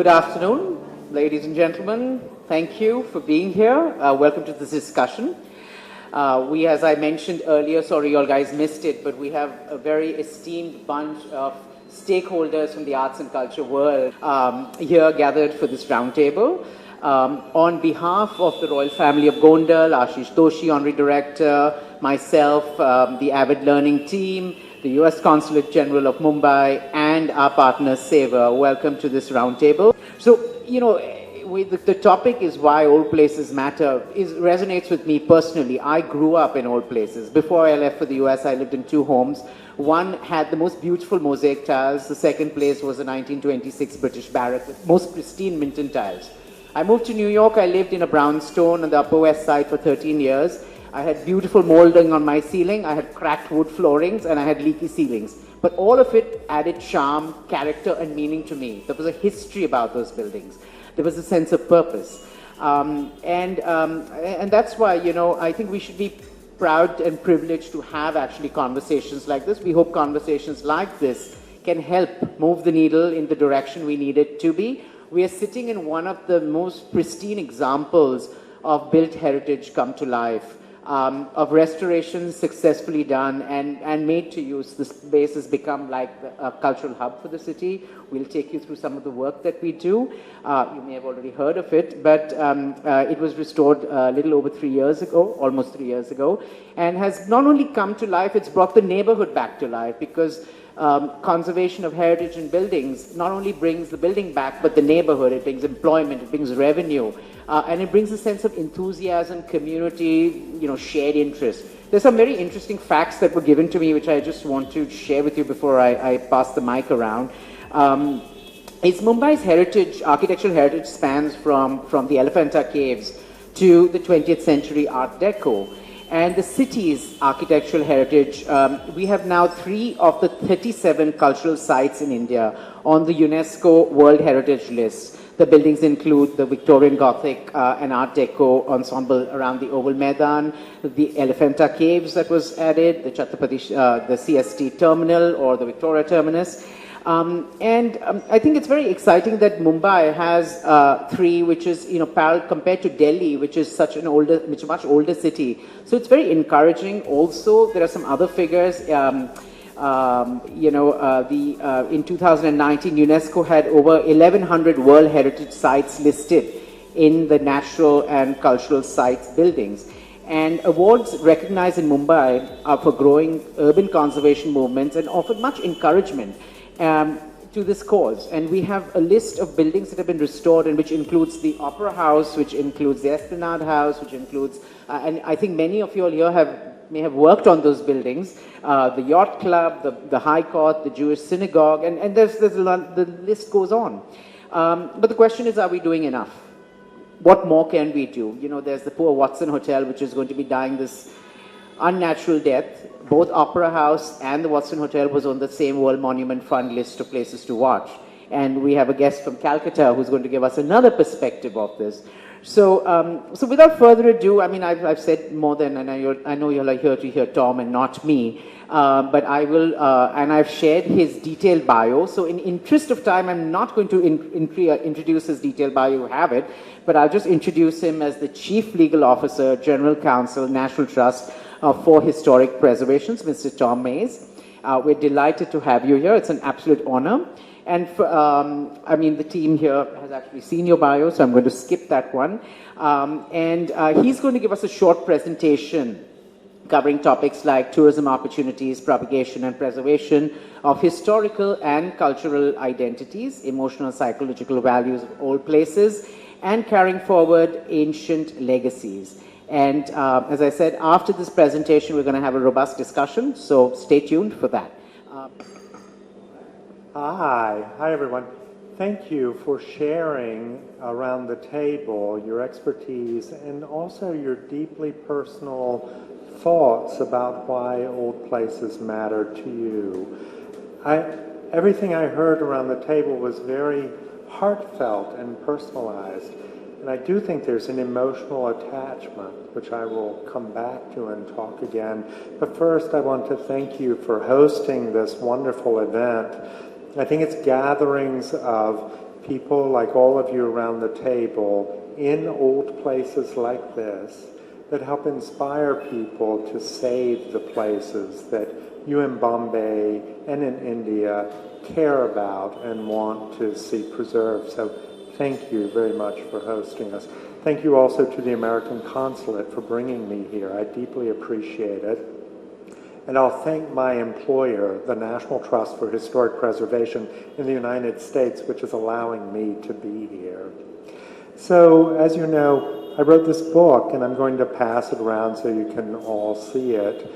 Good afternoon, ladies and gentlemen. Thank you for being here. Welcome to this discussion. We, as I mentioned earlier, sorry you all guys missed it, but we have a very esteemed bunch of stakeholders from the arts and culture world here gathered for this roundtable. On behalf of the royal family of Gondal, Ashish Doshi, Honorary Director, myself, the Avid Learning team, the US Consulate General of Mumbai, and our partner Seva, welcome to this roundtable. So, the topic is why old places matter. It resonates with me personally. I grew up in old places. Before I left for the US, I lived in two homes. One had the most beautiful mosaic tiles. The second place was a 1926 British barrack with most pristine Minton tiles. I moved to New York. I lived in a brownstone on the Upper West Side for 13 years. I had beautiful molding on my ceiling. I had cracked wood floorings, and I had leaky ceilings. But all of it added charm, character, and meaning to me. There was a history about those buildings. There was a sense of purpose. And that's why, I think we should be proud and privileged to have actually conversations like this. We hope conversations like this can help move the needle in the direction we need it to be. We are sitting in one of the most pristine examples of built heritage come to life, of restoration successfully done and made to use. This space has become like a cultural hub for the city. We'll take you through some of the work that we do. You may have already heard of it, but it was restored a little over 3 years ago, almost 3 years ago, and has not only come to life, it's brought the neighborhood back to life, because conservation of heritage and buildings not only brings the building back, but the neighborhood. It brings employment, it brings revenue, and it brings a sense of enthusiasm, community, shared interest. There's some very interesting facts that were given to me, which I just want to share with you before I pass the mic around. Mumbai's heritage, architectural heritage spans from the Elephanta Caves to the 20th century Art Deco. And the city's architectural heritage, we have now 3 of the 37 cultural sites in India on the UNESCO World Heritage List. The buildings include the Victorian Gothic and Art Deco ensemble around the Oval Maidan, the Elephanta Caves that was added, the the CST Terminal or the Victoria Terminus. I think it's very exciting that Mumbai has 3, which is parallel compared to Delhi, which is much older city. So it's very encouraging. Also, there are some other figures. In 2019, UNESCO had over 1,100 World Heritage Sites listed in the natural and cultural sites buildings. And awards recognized in Mumbai are for growing urban conservation movements and offered much encouragement to this cause. And we have a list of buildings that have been restored, and which includes the Opera House, which includes the Esplanade House, which includes, and I think many of you all here may have worked on those buildings, the Yacht Club, the High Court, the Jewish Synagogue, and there's a lot, the list goes on. But the question is, are we doing enough? What more can we do? There's the poor Watson Hotel, which is going to be dying this unnatural death. Both Opera House and the Watson Hotel was on the same World Monument Fund list of places to watch. And we have a guest from Calcutta who's going to give us another perspective of this. So without further ado, I've said more than, and I know you're here to hear Tom and not me, but I will, and I've shared his detailed bio. So in interest of time, I'm not going to introduce his detailed bio, you have it, but I'll just introduce him as the Chief Legal Officer, General Counsel, National Trust for Historic Preservations, Mr. Tom Mays. We're delighted to have you here. It's an absolute honor. And the team here has actually seen your bio, so I'm going to skip that one. He's going to give us a short presentation covering topics like tourism opportunities, propagation and preservation of historical and cultural identities, emotional psychological values of old places, and carrying forward ancient legacies. And as I said, after this presentation, we're going to have a robust discussion, so stay tuned for that. Hi everyone. Thank you for sharing around the table your expertise and also your deeply personal thoughts about why old places matter to you. Everything I heard around the table was very heartfelt and personalized. And I do think there's an emotional attachment, which I will come back to and talk again. But first, I want to thank you for hosting this wonderful event. I think it's gatherings of people like all of you around the table in old places like this that help inspire people to save the places that you in Bombay and in India care about and want to see preserved. So thank you very much for hosting us. Thank you also to the American Consulate for bringing me here. I deeply appreciate it. And I'll thank my employer, the National Trust for Historic Preservation in the United States, which is allowing me to be here. So, as you know, I wrote this book, and I'm going to pass it around so you can all see it.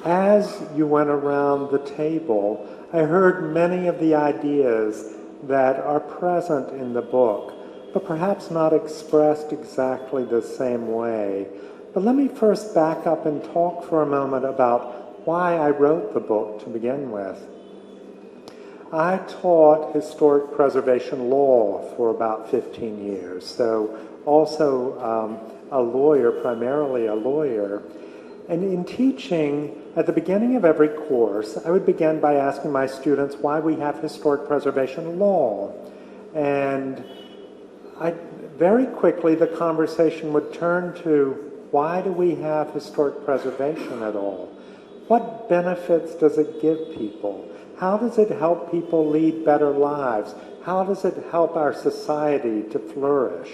As you went around the table, I heard many of the ideas that are present in the book, but perhaps not expressed exactly the same way. But let me first back up and talk for a moment about why I wrote the book to begin with. I taught historic preservation law for about 15 years, so also a lawyer, primarily a lawyer. And in teaching, at the beginning of every course, I would begin by asking my students why we have historic preservation law. And very quickly the conversation would turn to, why do we have historic preservation at all? What benefits does it give people? How does it help people lead better lives? How does it help our society to flourish?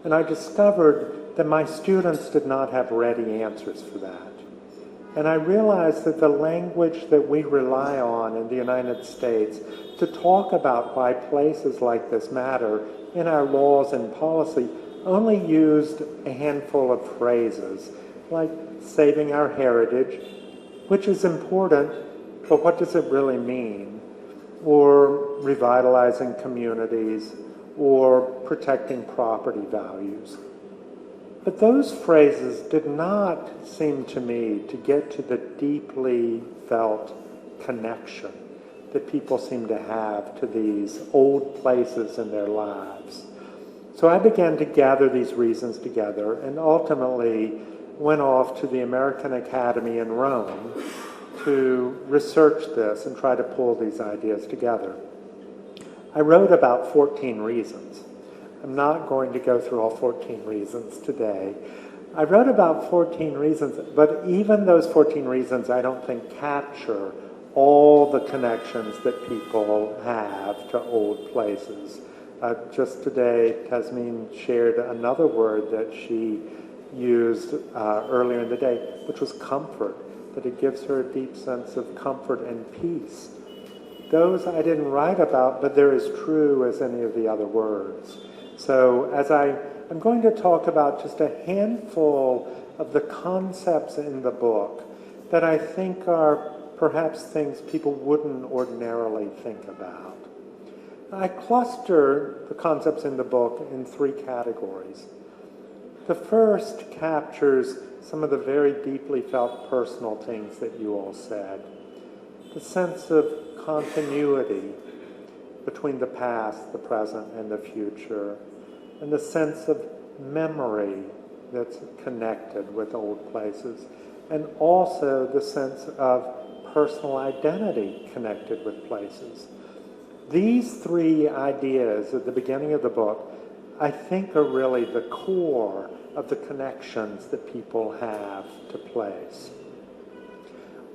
And I discovered that my students did not have ready answers for that. And I realized that the language that we rely on in the United States to talk about why places like this matter in our laws and policy only used a handful of phrases, like saving our heritage, which is important, but what does it really mean? Or revitalizing communities, or protecting property values. But those phrases did not seem to me to get to the deeply felt connection that people seem to have to these old places in their lives. So I began to gather these reasons together and ultimately went off to the American Academy in Rome to research this and try to pull these ideas together. I wrote about 14 reasons. I'm not going to go through all 14 reasons today. I wrote about 14 reasons, but even those 14 reasons I don't think capture all the connections that people have to old places. Just today, Tasmin shared another word that she used earlier in the day, which was comfort, that it gives her a deep sense of comfort and peace. Those I didn't write about, but they're as true as any of the other words. So as I'm going to talk about just a handful of the concepts in the book that I think are perhaps things people wouldn't ordinarily think about. I cluster the concepts in the book in three categories. The first captures some of the very deeply felt personal things that you all said. The sense of continuity between the past, the present, and the future, and the sense of memory that's connected with old places, and also the sense of personal identity connected with places. These three ideas at the beginning of the book, I think, are really the core of the connections that people have to place.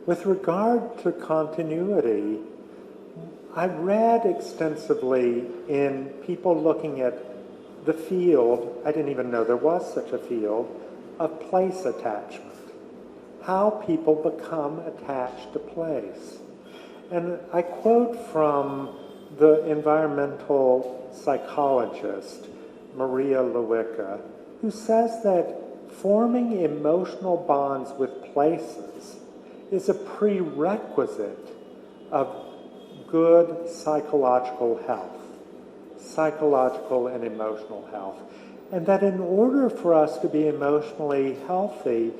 With regard to continuity, I read extensively in people looking at the field, I didn't even know there was such a field, of place attachment. How people become attached to place. And I quote from the environmental psychologist, Maria Lewica, who says that forming emotional bonds with places is a prerequisite of good psychological health, psychological and emotional health. And that in order for us to be emotionally healthy,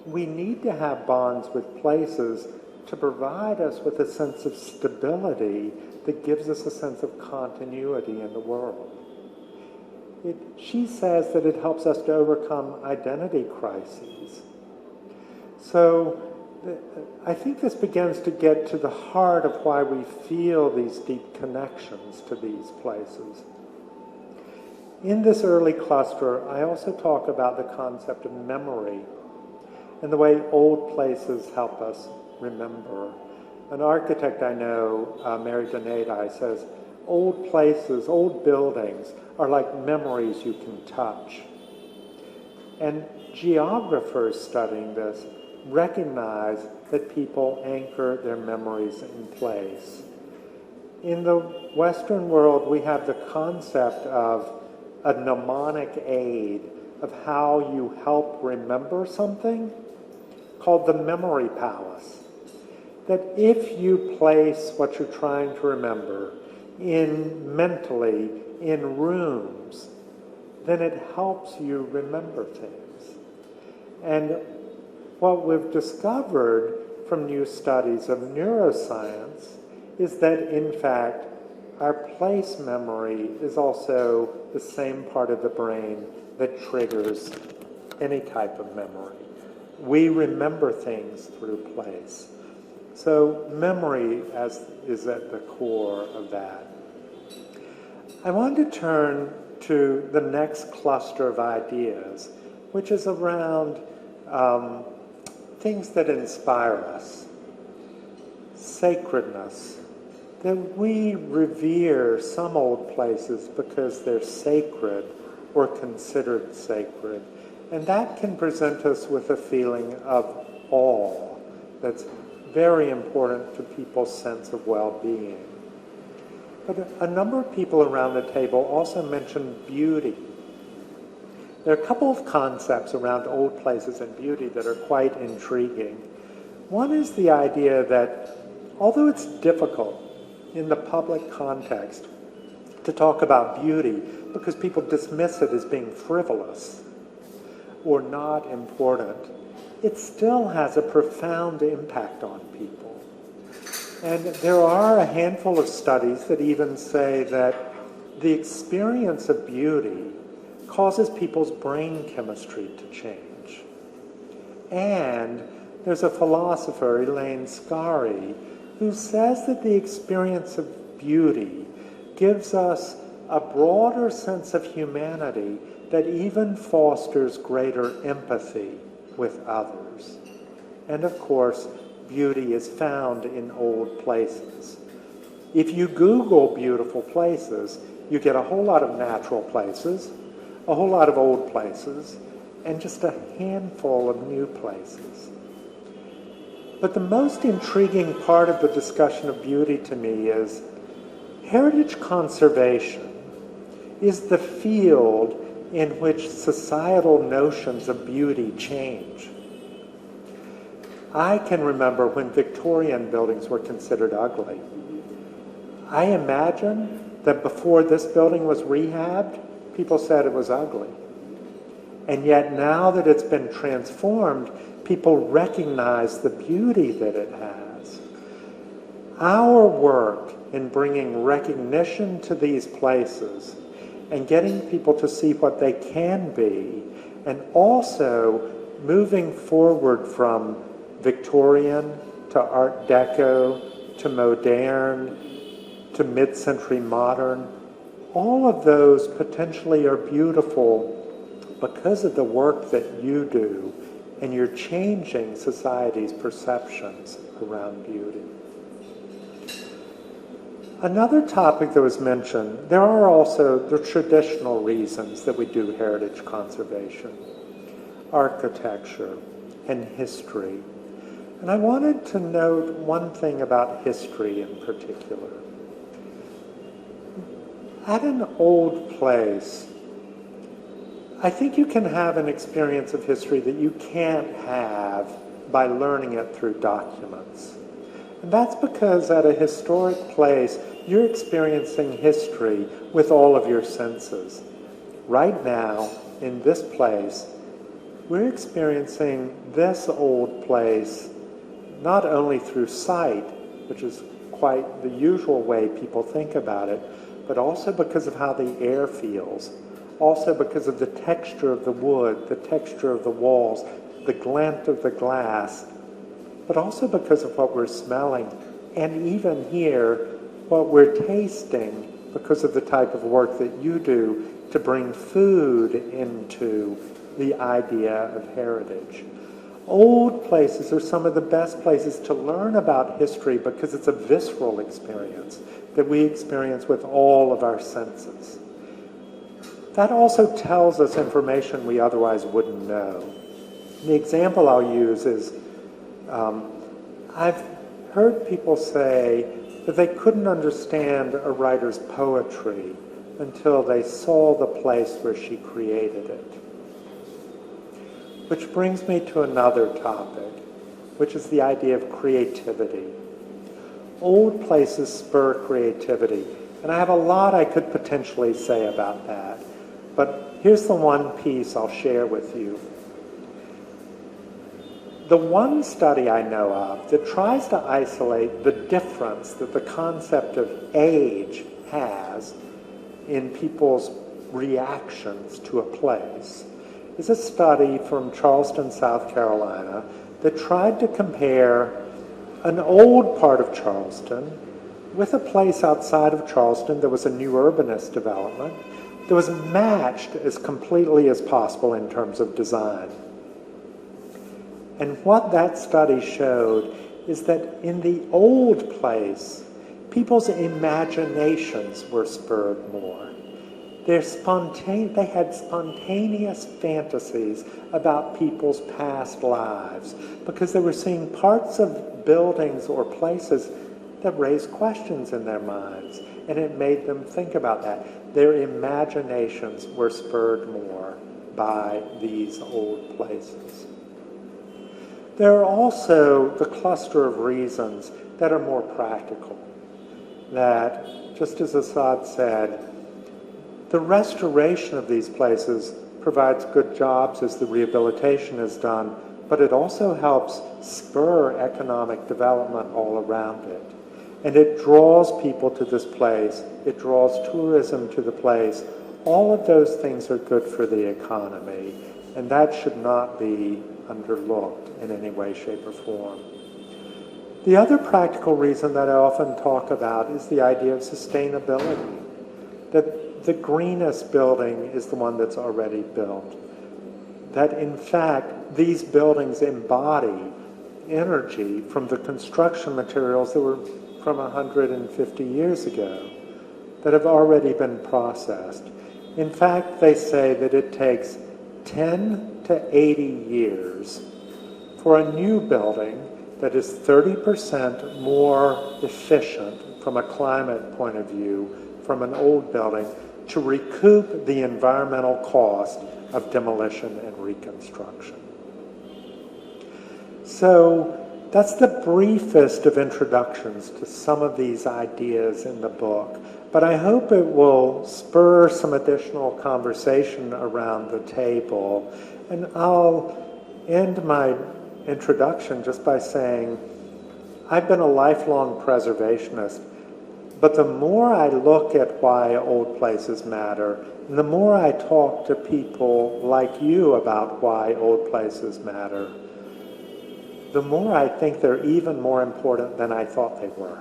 we need to have bonds with places to provide us with a sense of stability that gives us a sense of continuity in the world. She says that it helps us to overcome identity crises. So I think this begins to get to the heart of why we feel these deep connections to these places. In this early cluster, I also talk about the concept of memory and the way old places help us remember. An architect I know, Mary Donati, says, old places, old buildings are like memories you can touch. And geographers studying this recognize that people anchor their memories in place. In the Western world, we have the concept of a mnemonic aid of how you help remember something called the memory palace. That if you place what you're trying to remember mentally in rooms, then it helps you remember things. And what we've discovered from new studies of neuroscience is that, in fact, our place memory is also the same part of the brain that triggers any type of memory. We remember things through place. So memory is at the core of that. I want to turn to the next cluster of ideas, which is around things that inspire us. Sacredness. That we revere some old places because they're sacred or considered sacred. And that can present us with a feeling of awe that's very important to people's sense of well-being. But a number of people around the table also mentioned beauty. There are a couple of concepts around old places and beauty that are quite intriguing. One is the idea that although it's difficult in the public context to talk about beauty because people dismiss it as being frivolous or not important, it still has a profound impact on people. And there are a handful of studies that even say that the experience of beauty causes people's brain chemistry to change. And there's a philosopher, Elaine Scarry, who says that the experience of beauty gives us a broader sense of humanity that even fosters greater empathy with others. And of course, beauty is found in old places. If you Google beautiful places, you get a whole lot of natural places, a whole lot of old places, and just a handful of new places. But the most intriguing part of the discussion of beauty to me is heritage conservation is the field in which societal notions of beauty change. I can remember when Victorian buildings were considered ugly. I imagine that before this building was rehabbed, people said it was ugly. And yet now that it's been transformed, people recognize the beauty that it has. Our work in bringing recognition to these places and getting people to see what they can be, and also moving forward from Victorian to Art Deco to modern to mid-century modern, all of those potentially are beautiful because of the work that you do, and you're changing society's perceptions around beauty. Another topic that was mentioned, there are also the traditional reasons that we do heritage conservation, architecture and history. And I wanted to note one thing about history in particular. At an old place, I think you can have an experience of history that you can't have by learning it through documents. And that's because at a historic place, you're experiencing history with all of your senses. Right now, in this place, we're experiencing this old place not only through sight, which is quite the usual way people think about it, but also because of how the air feels, also because of the texture of the wood, the texture of the walls, the glint of the glass, but also because of what we're smelling, and even here, what we're tasting because of the type of work that you do to bring food into the idea of heritage. Old places are some of the best places to learn about history because it's a visceral experience that we experience with all of our senses. That also tells us information we otherwise wouldn't know. The example I'll use is, I've heard people say that they couldn't understand a writer's poetry until they saw the place where she created it. Which brings me to another topic, which is the idea of creativity. Old places spur creativity, and I have a lot I could potentially say about that, but here's the one piece I'll share with you. The one study I know of that tries to isolate the difference that the concept of age has in people's reactions to a place is a study from Charleston, South Carolina, that tried to compare an old part of Charleston with a place outside of Charleston that was a new urbanist development that was matched as completely as possible in terms of design. And what that study showed is that in the old place, people's imaginations were spurred more. They had spontaneous fantasies about people's past lives because they were seeing parts of buildings or places that raised questions in their minds, and it made them think about that. Their imaginations were spurred more by these old places. There are also the cluster of reasons that are more practical, that, just as Assad said, the restoration of these places provides good jobs as the rehabilitation is done, but it also helps spur economic development all around it. And it draws people to this place, it draws tourism to the place. All of those things are good for the economy, and that should not be underlooked in any way, shape, or form. The other practical reason that I often talk about is the idea of sustainability, that the greenest building is the one that's already built. That in fact, these buildings embody energy from the construction materials that were from 150 years ago that have already been processed. In fact, they say that it takes 10 to 80 years for a new building that is 30% more efficient from a climate point of view from an old building to recoup the environmental cost of demolition and reconstruction. So that's the briefest of introductions to some of these ideas in the book, but I hope it will spur some additional conversation around the table. And I'll end my introduction just by saying I've been a lifelong preservationist, but the more I look at why old places matter, and the more I talk to people like you about why old places matter, the more I think they're even more important than I thought they were.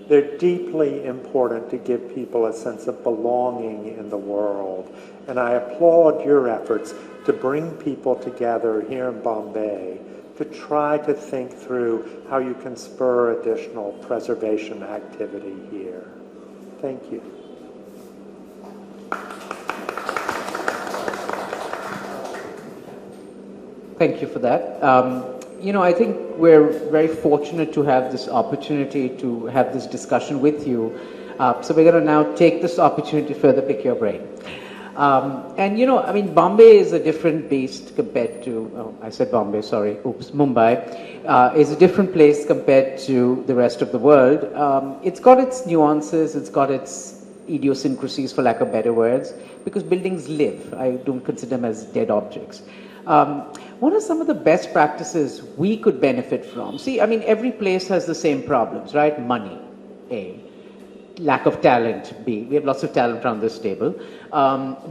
They're deeply important to give people a sense of belonging in the world. And I applaud your efforts to bring people together here in Bombay to try to think through how you can spur additional preservation activity here. Thank you. Thank you for that. I think we're very fortunate to have this opportunity to have this discussion with you. So we're going to now take this opportunity to further pick your brain. Bombay is a different beast compared to, I said Bombay, sorry, oops, Mumbai, is a different place compared to the rest of the world. It's got its nuances, it's got its idiosyncrasies, for lack of better words, because buildings live. I don't consider them as dead objects. What are some of the best practices we could benefit from? See, every place has the same problems, right? Money, A. Lack of talent, B. We have lots of talent around this table. The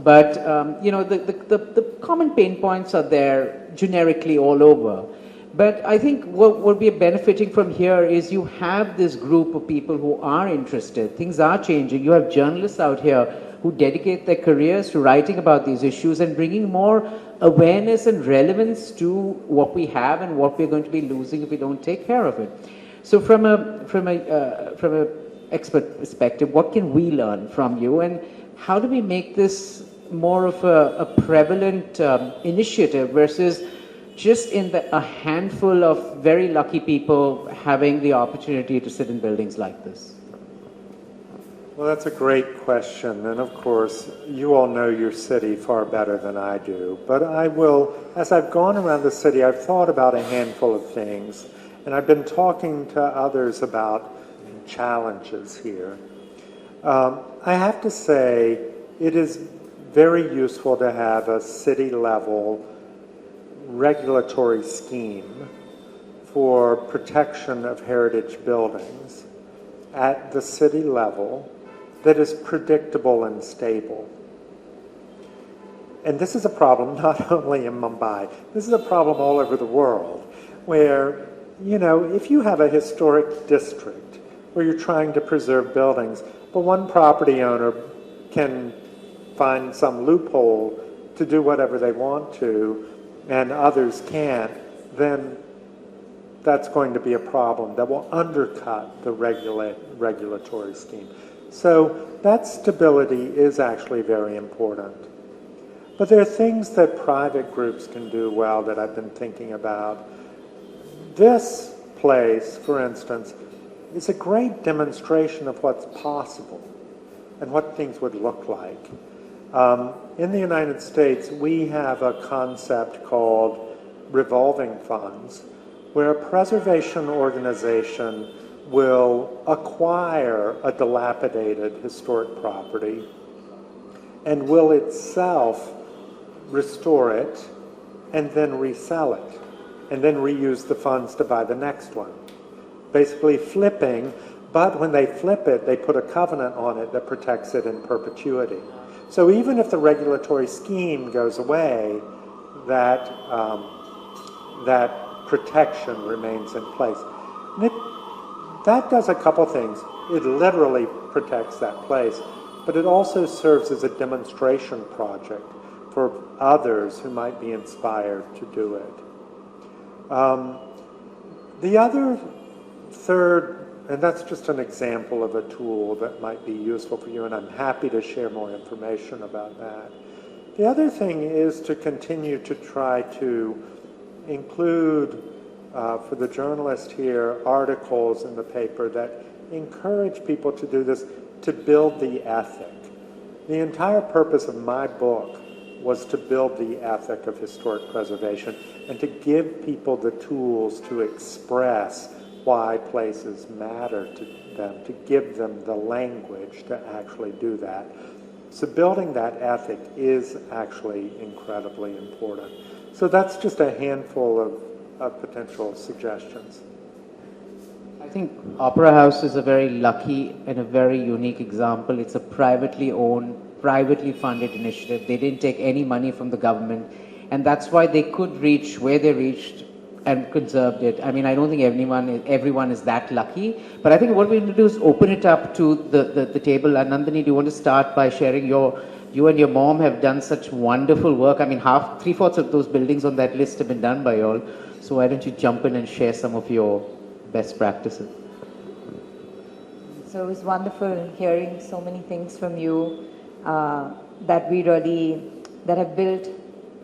common pain points are there generically all over. But I think what will be benefiting from here is you have this group of people who are interested. Things are changing. You have journalists out here who dedicate their careers to writing about these issues and bringing more awareness and relevance to what we have and what we're going to be losing if we don't take care of it. So from a expert perspective, what can we learn from you, and how do we make this more of a prevalent initiative versus just in a handful of very lucky people having the opportunity to sit in buildings like this? Well, that's a great question. And of course, you all know your city far better than I do. But I will, as I've gone around the city, I've thought about a handful of things. And I've been talking to others about challenges here. I have to say, it is very useful to have a city-level regulatory scheme for protection of heritage buildings at the city level that is predictable and stable. And this is a problem not only in Mumbai, this is a problem all over the world, where, you know, if you have a historic district where you're trying to preserve buildings, but one property owner can find some loophole to do whatever they want to, and others can't, then that's going to be a problem that will undercut the regulatory scheme. So that stability is actually very important. But there are things that private groups can do well that I've been thinking about. This place, for instance, is a great demonstration of what's possible and what things would look like. In the United States, we have a concept called Revolving Funds, where a preservation organization will acquire a dilapidated historic property and will itself restore it and then resell it and then reuse the funds to buy the next one. Basically flipping, but when they flip it, they put a covenant on it that protects it in perpetuity. So even if the regulatory scheme goes away, that protection remains in place. And that does a couple things. It literally protects that place, but it also serves as a demonstration project for others who might be inspired to do it. The other third, and that's just an example of a tool that might be useful for you, and I'm happy to share more information about that. The other thing is to continue to try to include, for the journalist here, articles in the paper that encourage people to do this, to build the ethic. The entire purpose of my book was to build the ethic of historic preservation and to give people the tools to express why places matter to them, to give them the language to actually do that. So building that ethic is actually incredibly important. So that's just a handful of potential suggestions. I think Opera House is a very lucky and a very unique example. It's a privately owned, privately funded initiative. They didn't take any money from the government, and that's why they could reach where they reached and conserved it. I mean, I don't think everyone is that lucky, but I think what we're going to do is open it up to the table. And Nandini, do you want to start by sharing you and your mom have done such wonderful work. I mean, three-fourths of those buildings on that list have been done by you all. So why don't you jump in and share some of your best practices? So it was wonderful hearing so many things from you that have built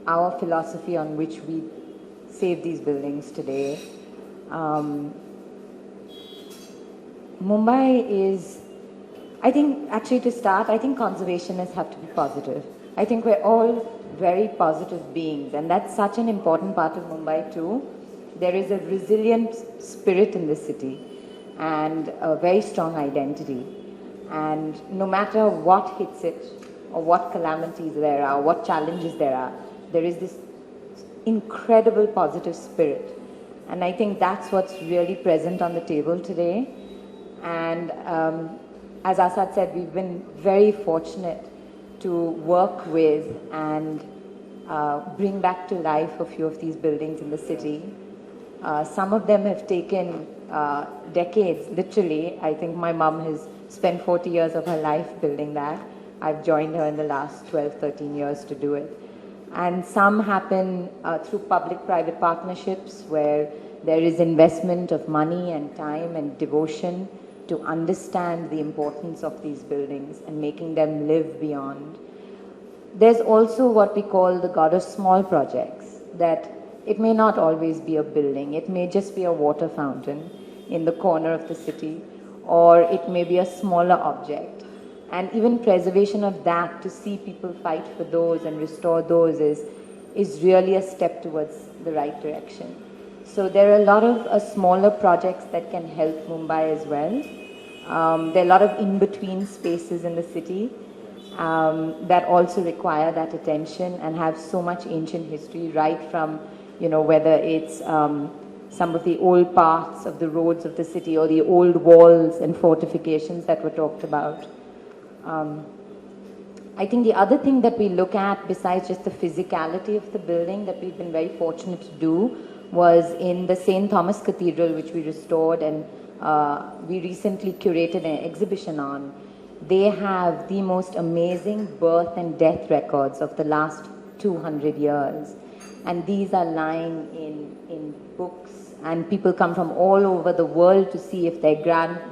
our philosophy on which we save these buildings today. Mumbai is, I think, actually to start, I think conservationists have to be positive. I think we're all very positive beings, and that's such an important part of Mumbai too. There is a resilient spirit in the city and a very strong identity. And no matter what hits it, or what calamities there are, or what challenges there is this incredible positive spirit. And I think that's what's really present on the table today. And as Asad said, we've been very fortunate to work with and bring back to life a few of these buildings in the city. Some of them have taken decades, literally. I think my mom has spent 40 years of her life building that. I've joined her in the last 12, 13 years to do it. And some happen through public-private partnerships where there is investment of money and time and devotion to understand the importance of these buildings and making them live beyond. There's also what we call the God of Small projects, that it may not always be a building. It may just be a water fountain in the corner of the city, or it may be a smaller object. And even preservation of that, to see people fight for those and restore those, is really a step towards the right direction. So there are a lot of smaller projects that can help Mumbai as well. There are a lot of in-between spaces in the city that also require that attention and have so much ancient history, right from, whether it's some of the old paths of the roads of the city or the old walls and fortifications that were talked about. I think the other thing that we look at, besides just the physicality of the building, that we've been very fortunate to do, was in the St. Thomas Cathedral, which we restored and we recently curated an exhibition on. They have the most amazing birth and death records of the last 200 years. And these are lying in books, and people come from all over the world to see if their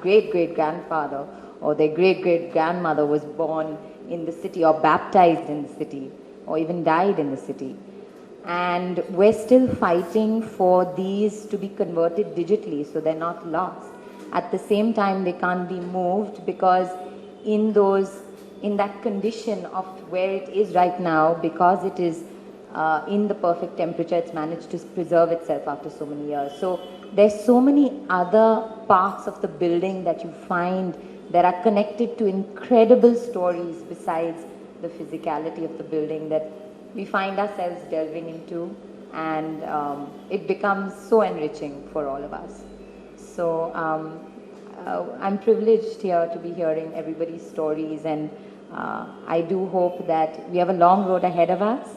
great-great-grandfather or their great-great-grandmother was born in the city or baptized in the city or even died in the city. And we're still fighting for these to be converted digitally so they're not lost. At the same time, they can't be moved because in that condition of where it is right now, because it is in the perfect temperature, it's managed to preserve itself after so many years. So there's so many other parts of the building that you find that are connected to incredible stories besides the physicality of the building that we find ourselves delving into, and it becomes so enriching for all of us. So I'm privileged here to be hearing everybody's stories, and I do hope that we have a long road ahead of us,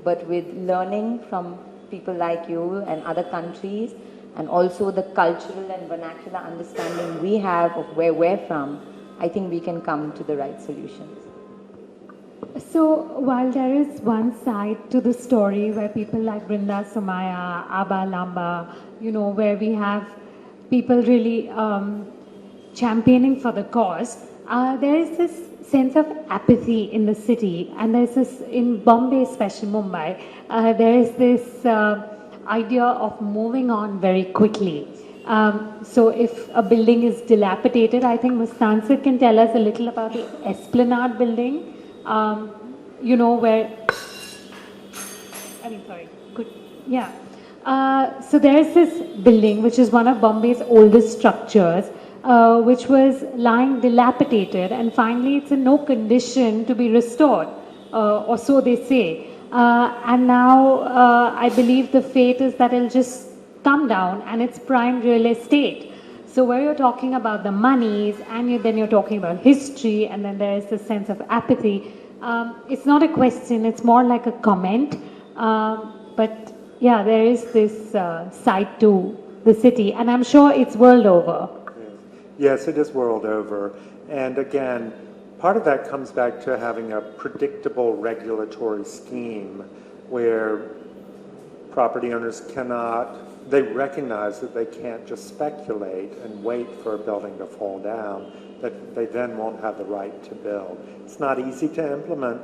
but with learning from people like you and other countries, and also the cultural and vernacular understanding we have of where we're from, I think we can come to the right solutions. So while there is one side to the story where people like Brinda Somaya, Abba Lamba, where we have people really championing for the cause, there is this sense of apathy in the city, and there's this, in Bombay, especially Mumbai, there is this idea of moving on very quickly. So if a building is dilapidated, I think Mustansir can tell us a little about the Esplanade building, so there's this building which is one of Bombay's oldest structures, which was lying dilapidated, and finally it's in no condition to be restored, or so they say. And now I believe the fate is that it'll just come down, and it's prime real estate. So where you're talking about the monies, and then you're talking about history, and then there is this sense of apathy. It's not a question, it's more like a comment. But yeah, there is this side to the city, and I'm sure it's world over. Yes, it is world over. And again, part of that comes back to having a predictable regulatory scheme where property owners they recognize that they can't just speculate and wait for a building to fall down, that they then won't have the right to build. It's not easy to implement,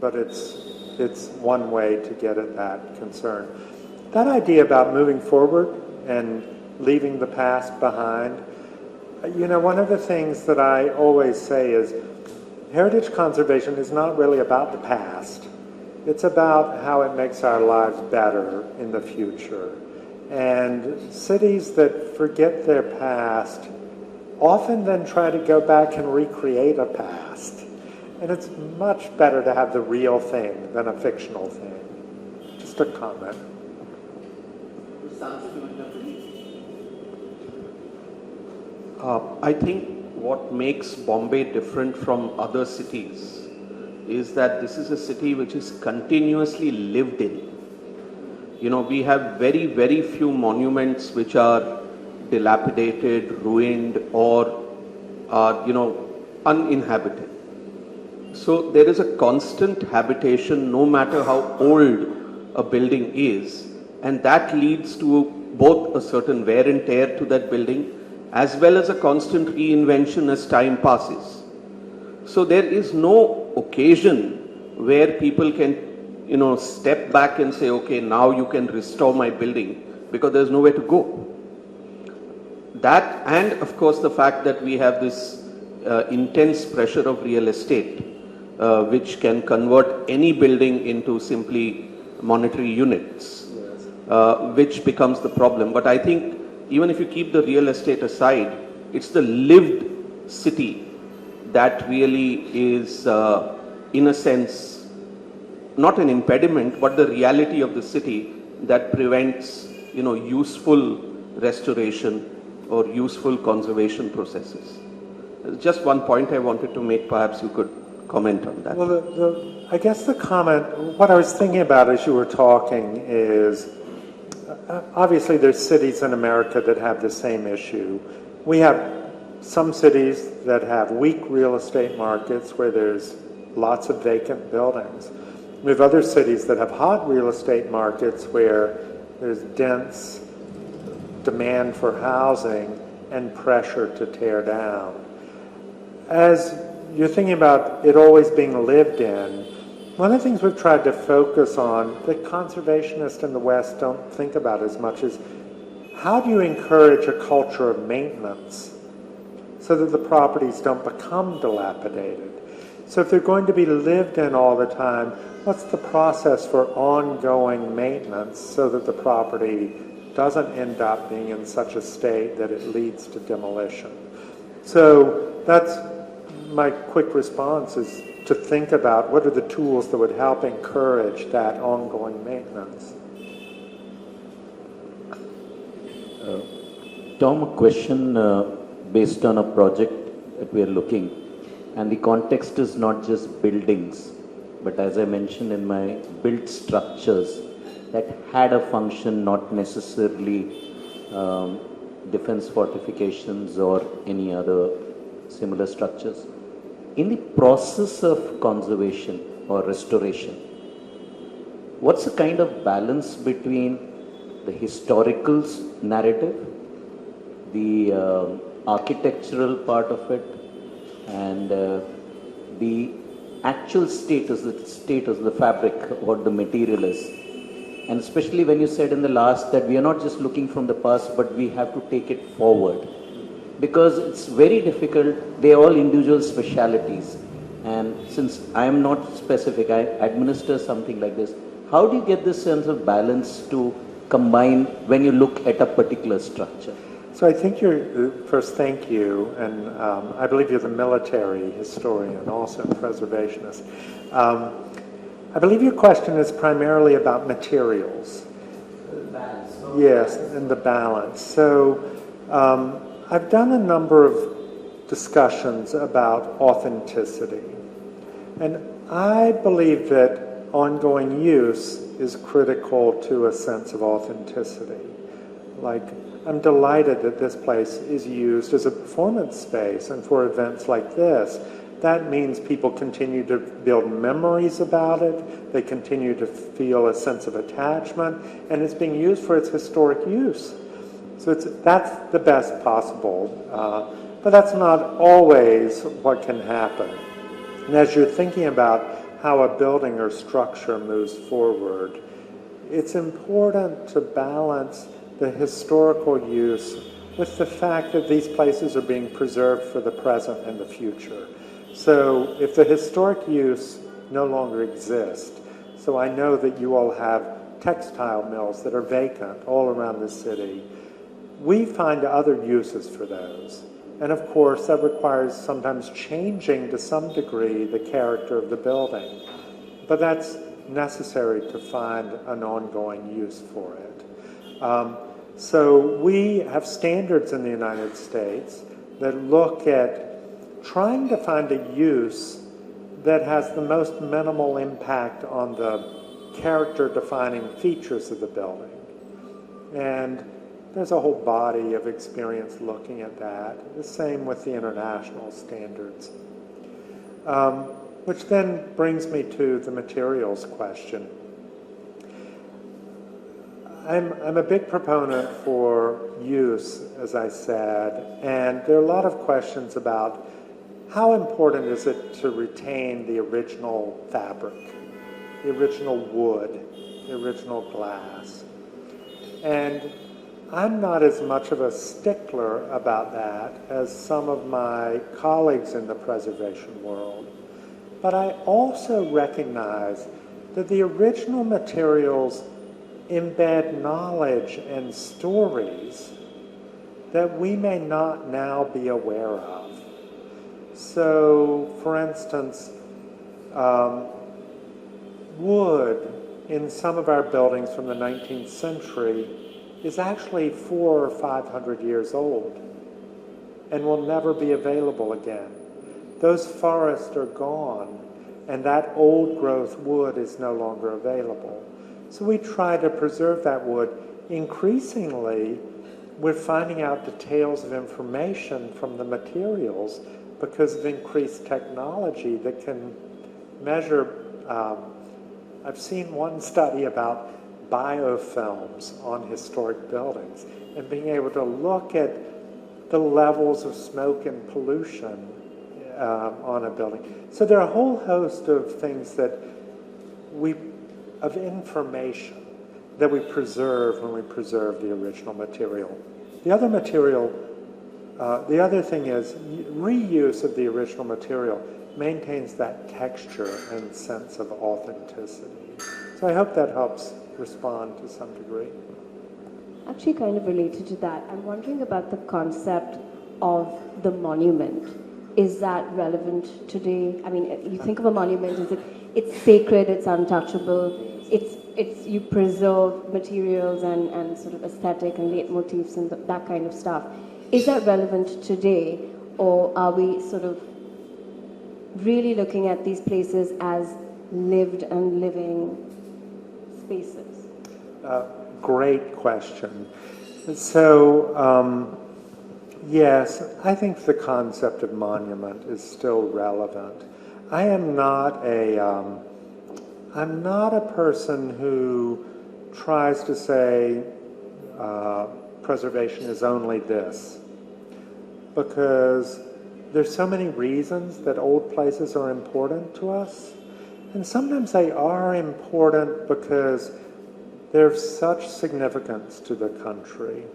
but it's one way to get at that concern. That idea about moving forward and leaving the past behind, one of the things that I always say is heritage conservation is not really about the past. It's about how it makes our lives better in the future. And cities that forget their past often then try to go back and recreate a past. And it's much better to have the real thing than a fictional thing. Just a comment. I think what makes Bombay different from other cities is that this is a city which is continuously lived in. we have very, very few monuments which are dilapidated, ruined, or are, uninhabited. So there is a constant habitation no matter how old a building is, and that leads to both a certain wear and tear to that building as well as a constant reinvention as time passes. So there is no occasion where people can, step back and say, okay, now you can restore my building, because there's nowhere to go. That, and of course the fact that we have this intense pressure of real estate, which can convert any building into simply monetary units, which becomes the problem. But I think even if you keep the real estate aside, it's the lived city that really is, in a sense, not an impediment, but the reality of the city that prevents, useful restoration or useful conservation processes. Just one point I wanted to make, perhaps you could comment on that. Well, I guess the comment, what I was thinking about as you were talking is, obviously there's cities in America that have the same issue. We have some cities that have weak real estate markets where there's lots of vacant buildings. We have other cities that have hot real estate markets where there's dense demand for housing and pressure to tear down. As you're thinking about it always being lived in, one of the things we've tried to focus on that conservationists in the West don't think about as much is how do you encourage a culture of maintenance so that the properties don't become dilapidated? So if they're going to be lived in all the time, what's the process for ongoing maintenance so that the property doesn't end up being in such a state that it leads to demolition? So that's my quick response, is to think about what are the tools that would help encourage that ongoing maintenance. Tom, a question based on a project that we are looking, and the context is not just buildings, but as I mentioned in my built structures that had a function, not necessarily defense fortifications or any other similar structures. In the process of conservation or restoration, what's the kind of balance between the historical narrative, the architectural part of it, and the actual status, the fabric, what the material is? And especially when you said in the last that we are not just looking from the past, but we have to take it forward. Because it's very difficult, they're all individual specialities. And since I'm not specific, I administer something like this. How do you get this sense of balance to combine when you look at a particular structure? So I think first, thank you, and I believe you're the military historian, also preservationist. I believe your question is primarily about materials. Balance. Yes, and the balance. So I've done a number of discussions about authenticity, and I believe that ongoing use is critical to a sense of authenticity. Like, I'm delighted that this place is used as a performance space, and for events like this, that means people continue to build memories about it, they continue to feel a sense of attachment, and it's being used for its historic use. So that's the best possible, but that's not always what can happen. And as you're thinking about how a building or structure moves forward, it's important to balance the historical use with the fact that these places are being preserved for the present and the future. So if the historic use no longer exists, so I know that you all have textile mills that are vacant all around the city, we find other uses for those. And of course, that requires sometimes changing to some degree the character of the building. But that's necessary to find an ongoing use for it. So we have standards in the United States that look at trying to find a use that has the most minimal impact on the character-defining features of the building. And there's a whole body of experience looking at that. The same with the international standards. Which then brings me to the materials question. I'm a big proponent for use, as I said, and there are a lot of questions about how important is it to retain the original fabric, the original wood, the original glass. And I'm not as much of a stickler about that as some of my colleagues in the preservation world. But I also recognize that the original materials embed knowledge and stories that we may not now be aware of. So, for instance, wood in some of our buildings from the 19th century is actually 400 or 500 years old and will never be available again. Those forests are gone, and that old growth wood is no longer available. So we try to preserve that wood. Increasingly, we're finding out details of information from the materials because of increased technology that can measure. I've seen one study about biofilms on historic buildings and being able to look at the levels of smoke and pollution on a building. So there are a whole host of things of information that we preserve when we preserve the original material. The other thing is reuse of the original material maintains that texture and sense of authenticity. So I hope that helps respond to some degree. Actually, kind of related to that, I'm wondering about the concept of the monument. Is that relevant today? I mean, you think of a monument, it's sacred, it's untouchable, it's you preserve materials and sort of aesthetic and leitmotifs and that kind of stuff. Is that relevant today, or are we sort of really looking at these places as lived and living spaces? Great question. So, yes, I think the concept of monument is still relevant. I'm not a person who tries to say preservation is only this, because there's so many reasons that old places are important to us, and sometimes they are important because there's such significance to the country.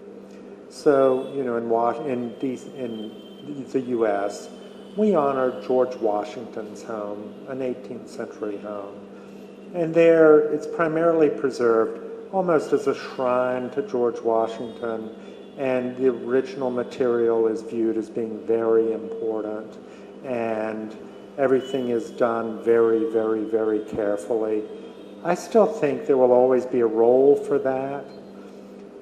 So, you know, in the U.S., we honor George Washington's home, an 18th century home. And there, it's primarily preserved almost as a shrine to George Washington, and the original material is viewed as being very important, and everything is done very, very, very carefully. I still think there will always be a role for that,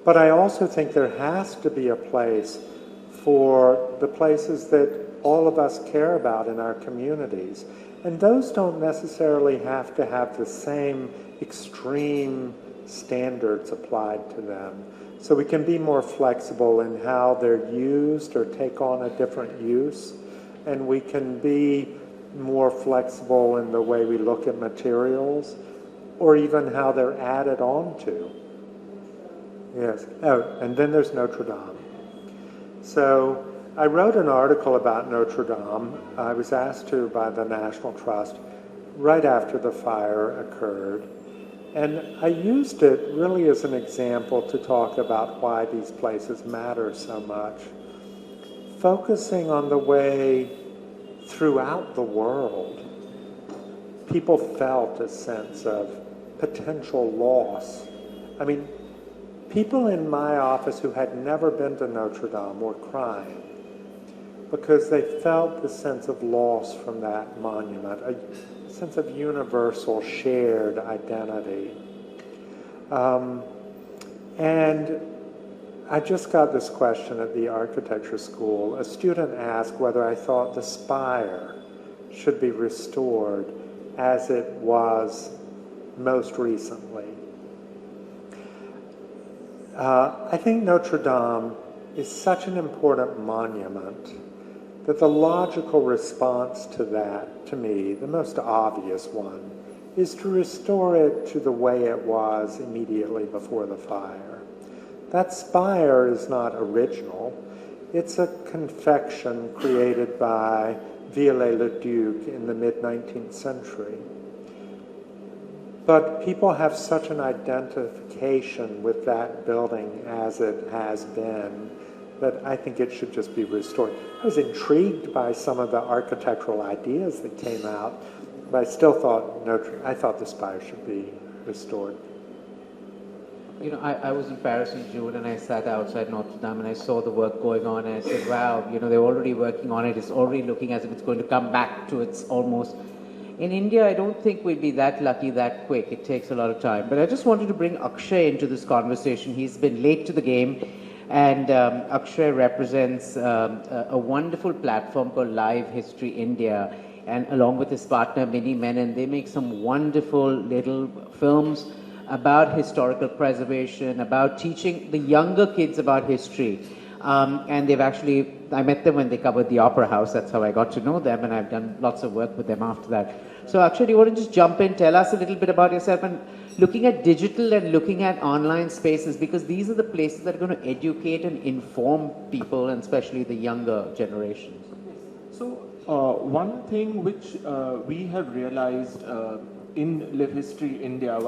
but I also think there has to be a place for the places that all of us care about in our communities. And those don't necessarily have to have the same extreme standards applied to them. So we can be more flexible in how they're used or take on a different use. And we can be more flexible in the way we look at materials, or even how they're added on to. Yes. Oh, and then there's Notre Dame. So I wrote an article about Notre Dame. I was asked to by the National Trust right after the fire occurred. And I used it really as an example to talk about why these places matter so much, focusing on the way throughout the world people felt a sense of potential loss. I mean, people in my office who had never been to Notre Dame were crying because they felt the sense of loss from that monument, a sense of universal shared identity. And I just got this question at the architecture school. A student asked whether I thought the spire should be restored as it was most recently. I think Notre Dame is such an important monument that the logical response to that, to me, the most obvious one, is to restore it to the way it was immediately before the fire. That spire is not original. It's a confection created by Viollet-le-Duc in the mid-19th century. But people have such an identification with that building as it has been that I think it should just be restored. I was intrigued by some of the architectural ideas that came out, but I still thought the spire should be restored. You know, I was in Paris in June and I sat outside Notre Dame and I saw the work going on and I said, wow, you know, they're already working on it. It's already looking as if it's going to come back to its almost. In India, I don't think we'd be that lucky that quick. It takes a lot of time. But I just wanted to bring Akshay into this conversation. He's been late to the game. And Akshay represents a wonderful platform called Live History India. And along with his partner, Minnie Menon, they make some wonderful little films about historical preservation, about teaching the younger kids about history. And they've actually, I met them when they covered the Opera House. That's how I got to know them, and I've done lots of work with them after that. So Akshay, do you want to just jump in, tell us a little bit about yourself, and looking at digital and looking at online spaces, because these are the places that are going to educate and inform people, and especially the younger generations. So one thing which we have realized in Live History India,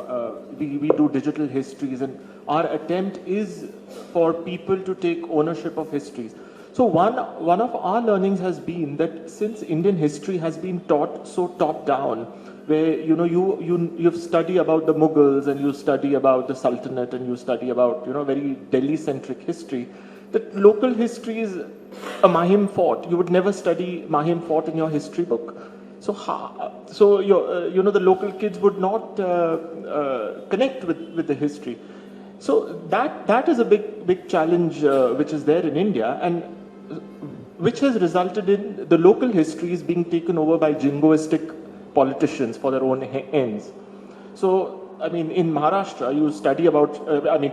we do digital histories, and our attempt is for people to take ownership of histories. So one of our learnings has been that since Indian history has been taught so top down, where you study about the Mughals and you study about the Sultanate and you study about very Delhi centric history, that local history is a Mahim fort. You would never study Mahim fort in your history book. So the local kids would not connect with the history. So that is a big challenge which is there in India, and which has resulted in the local histories being taken over by jingoistic politicians for their own ends. So, I mean, in Maharashtra, you study about,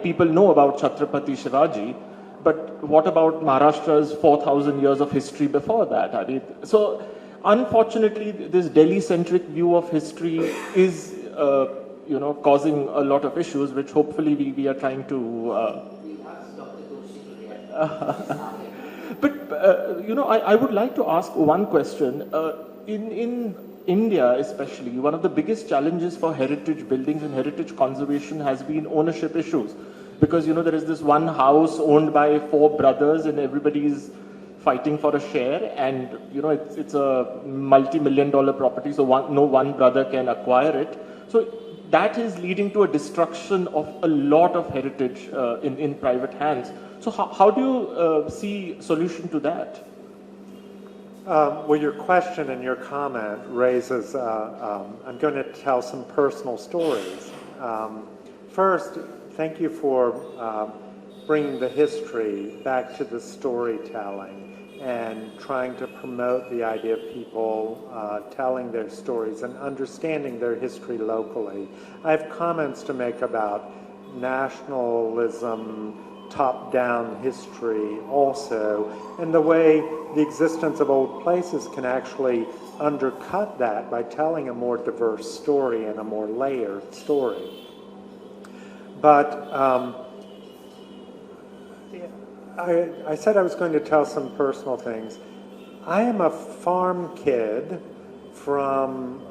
people know about Chhatrapati Shivaji, but what about Maharashtra's 4,000 years of history before that? So unfortunately, this Delhi-centric view of history is, causing a lot of issues, which hopefully we are trying to. But I would like to ask one question. In India, especially, one of the biggest challenges for heritage buildings and heritage conservation has been ownership issues, because there is this one house owned by 4 brothers, and everybody's fighting for a share, and it's a multi-million-dollar property, so no one brother can acquire it. So that is leading to a destruction of a lot of heritage in private hands. So how do you see solution to that? Well, your question and your comment raises, I'm going to tell some personal stories. First, thank you for bringing the history back to the storytelling and trying to promote the idea of people telling their stories and understanding their history locally. I have comments to make about nationalism, top-down history also, and the way the existence of old places can actually undercut that by telling a more diverse story and a more layered story. But I said I was going to tell some personal things. I am a farm kid from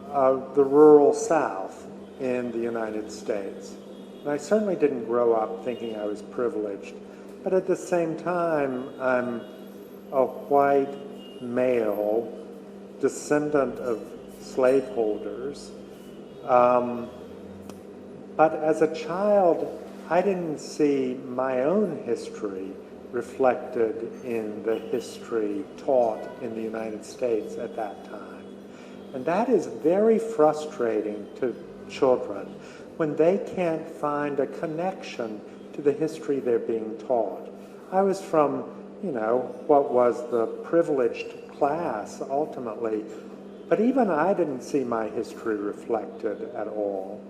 the rural South in the United States. And I certainly didn't grow up thinking I was privileged. But at the same time, I'm a white male descendant of slaveholders. But as a child, I didn't see my own history reflected in the history taught in the United States at that time. And that is very frustrating to children when they can't find a connection to the history they're being taught. I was from, what was the privileged class ultimately, but even I didn't see my history reflected at all.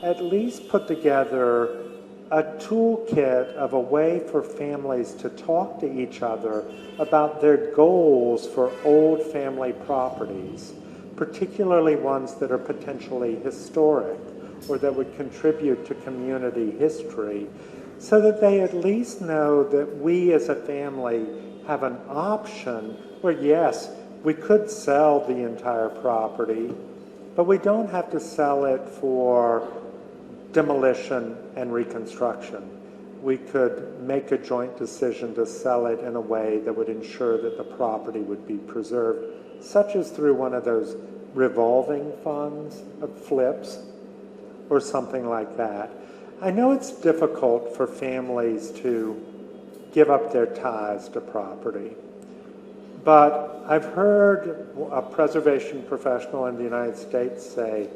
at least put together a toolkit of a way for families to talk to each other about their goals for old family properties, particularly ones that are potentially historic or that would contribute to community history, so that they at least know that we as a family have an option where, yes, we could sell the entire property, but we don't have to sell it for demolition and reconstruction. We could make a joint decision to sell it in a way that would ensure that the property would be preserved, such as through one of those revolving funds of flips or something like that. I know it's difficult for families to give up their ties to property, but I've heard a preservation professional in the United States say,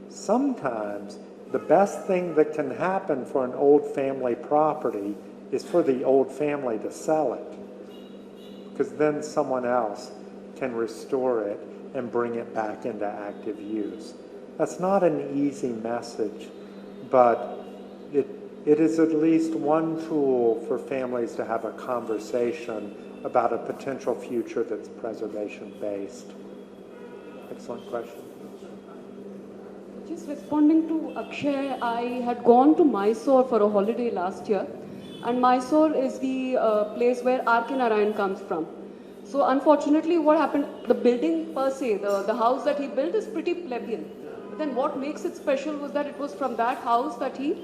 sometimes the best thing that can happen for an old family property is for the old family to sell it, because then someone else can restore it and bring it back into active use. That's not an easy message, but it is at least one tool for families to have a conversation about a potential future that's preservation-based. Excellent question. Just responding to Akshay, I had gone to Mysore for a holiday last year, and Mysore is the place where R.K. Narayan comes from. So unfortunately what happened, the building per se, the house that he built is pretty plebeian. But then what makes it special was that it was from that house that he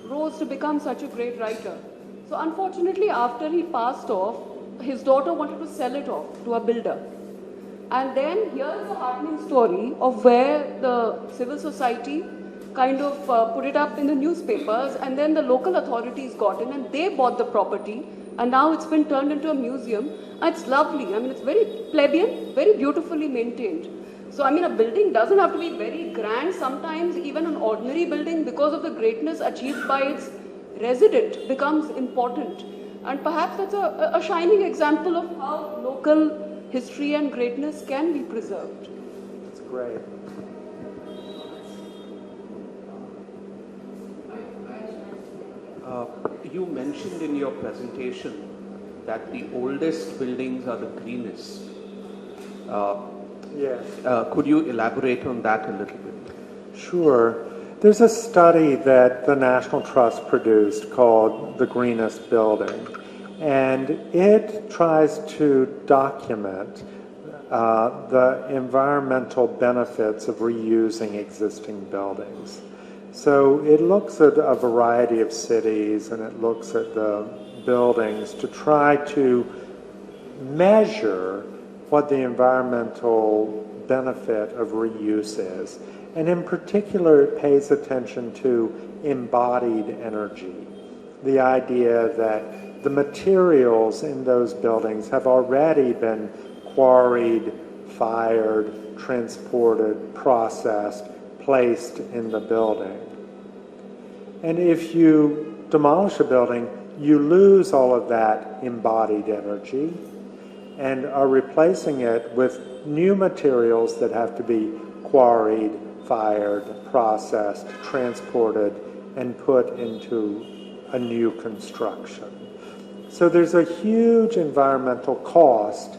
rose to become such a great writer. So unfortunately after he passed off, his daughter wanted to sell it off to a builder. And then here's the heartening story of where the civil society kind of put it up in the newspapers, and then the local authorities got in and they bought the property, and now it's been turned into a museum. And it's lovely. I mean, it's very plebeian, very beautifully maintained. So, I mean, a building doesn't have to be very grand. Sometimes even an ordinary building, because of the greatness achieved by its resident, becomes important. And perhaps that's a shining example of how local history and greatness can be preserved. That's great. You mentioned in your presentation that the oldest buildings are the greenest. Yes. Could you elaborate on that a little bit? Sure. There's a study that the National Trust produced called The Greenest Building, and it tries to document the environmental benefits of reusing existing buildings. So it looks at a variety of cities and it looks at the buildings to try to measure what the environmental benefit of reuse is. And in particular, it pays attention to embodied energy, the idea that the materials in those buildings have already been quarried, fired, transported, processed, placed in the building. And if you demolish a building, you lose all of that embodied energy and are replacing it with new materials that have to be quarried, fired, processed, transported, and put into a new construction. So there's a huge environmental cost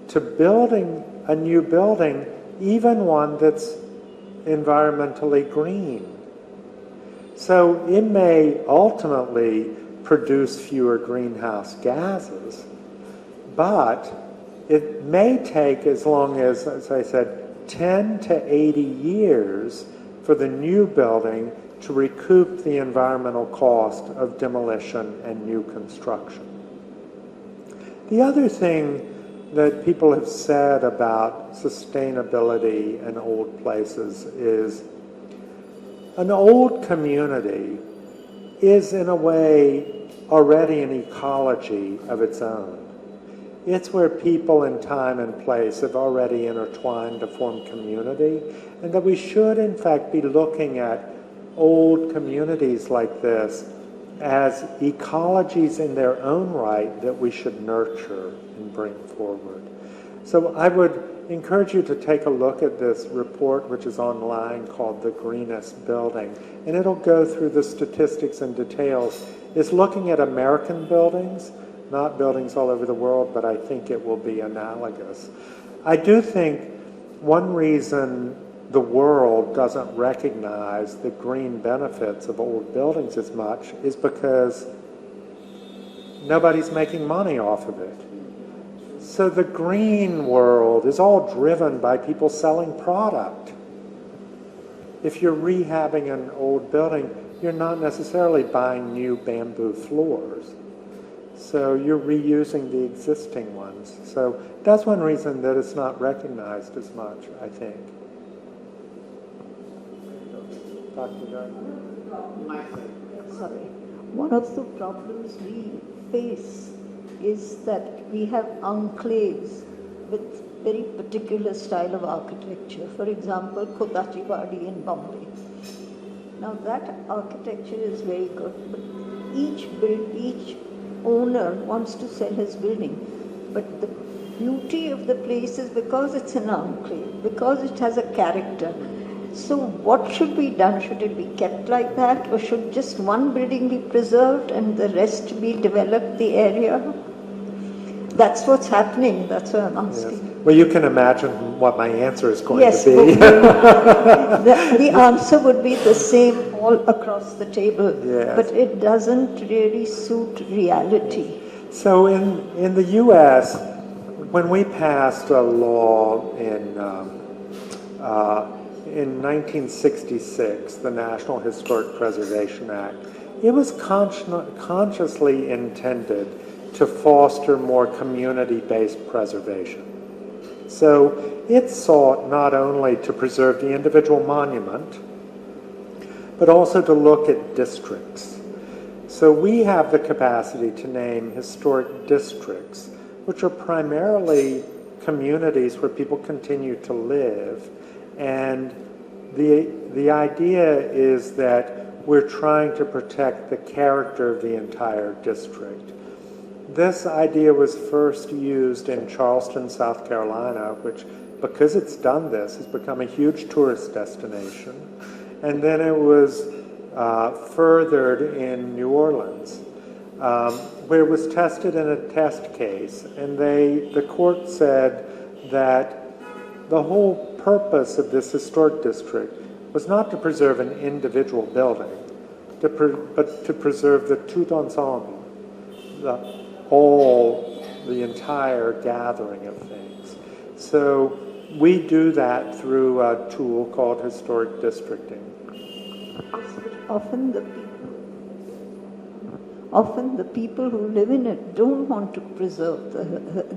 to building a new building, even one that's environmentally green. So it may ultimately produce fewer greenhouse gases, but it may take as long as I said, 10 to 80 years for the new building to recoup the environmental cost of demolition and new construction. The other thing that people have said about sustainability in old places is an old community is in a way already an ecology of its own. It's where people in time and place have already intertwined to form community, and that we should in fact be looking at old communities like this as ecologies in their own right that we should nurture and bring forward. So I would encourage you to take a look at this report, which is online, called The Greenest Building, and it'll go through the statistics and details. It's looking at American buildings, not buildings all over the world, but I think it will be analogous. I do think one reason the world doesn't recognize the green benefits of old buildings as much is because nobody's making money off of it. So the green world is all driven by people selling product. If you're rehabbing an old building, you're not necessarily buying new bamboo floors. So you're reusing the existing ones. So that's one reason that it's not recognized as much, I think. Sorry. One of the problems we face is that we have enclaves with very particular style of architecture. For example, Kotachiwadi in Bombay. Now that architecture is very good, but each owner wants to sell his building. But the beauty of the place is because it's an enclave, because it has a character. So what should be done? Should it be kept like that, or should just one building be preserved and the rest be developed, the area? That's what's happening. That's what I'm asking. Yes. Well, you can imagine what my answer is going Yes, to be. the answer would be the same all across the table, Yes. but it doesn't really suit reality. So in the U.S., when we passed a law in 1966, the National Historic Preservation Act, it was consciously intended to foster more community-based preservation. So it sought not only to preserve the individual monument, but also to look at districts. So we have the capacity to name historic districts, which are primarily communities where people continue to live. And the idea is that we're trying to protect the character of the entire district. This idea was first used in Charleston, South Carolina, which, because it's done this, has become a huge tourist destination. And then it was furthered in New Orleans, where it was tested in a test case. And the court said that the whole purpose of this historic district was not to preserve an individual building, but to preserve the tout ensemble, the entire gathering of things. So we do that through a tool called historic districting. Often the people who live in it don't want to preserve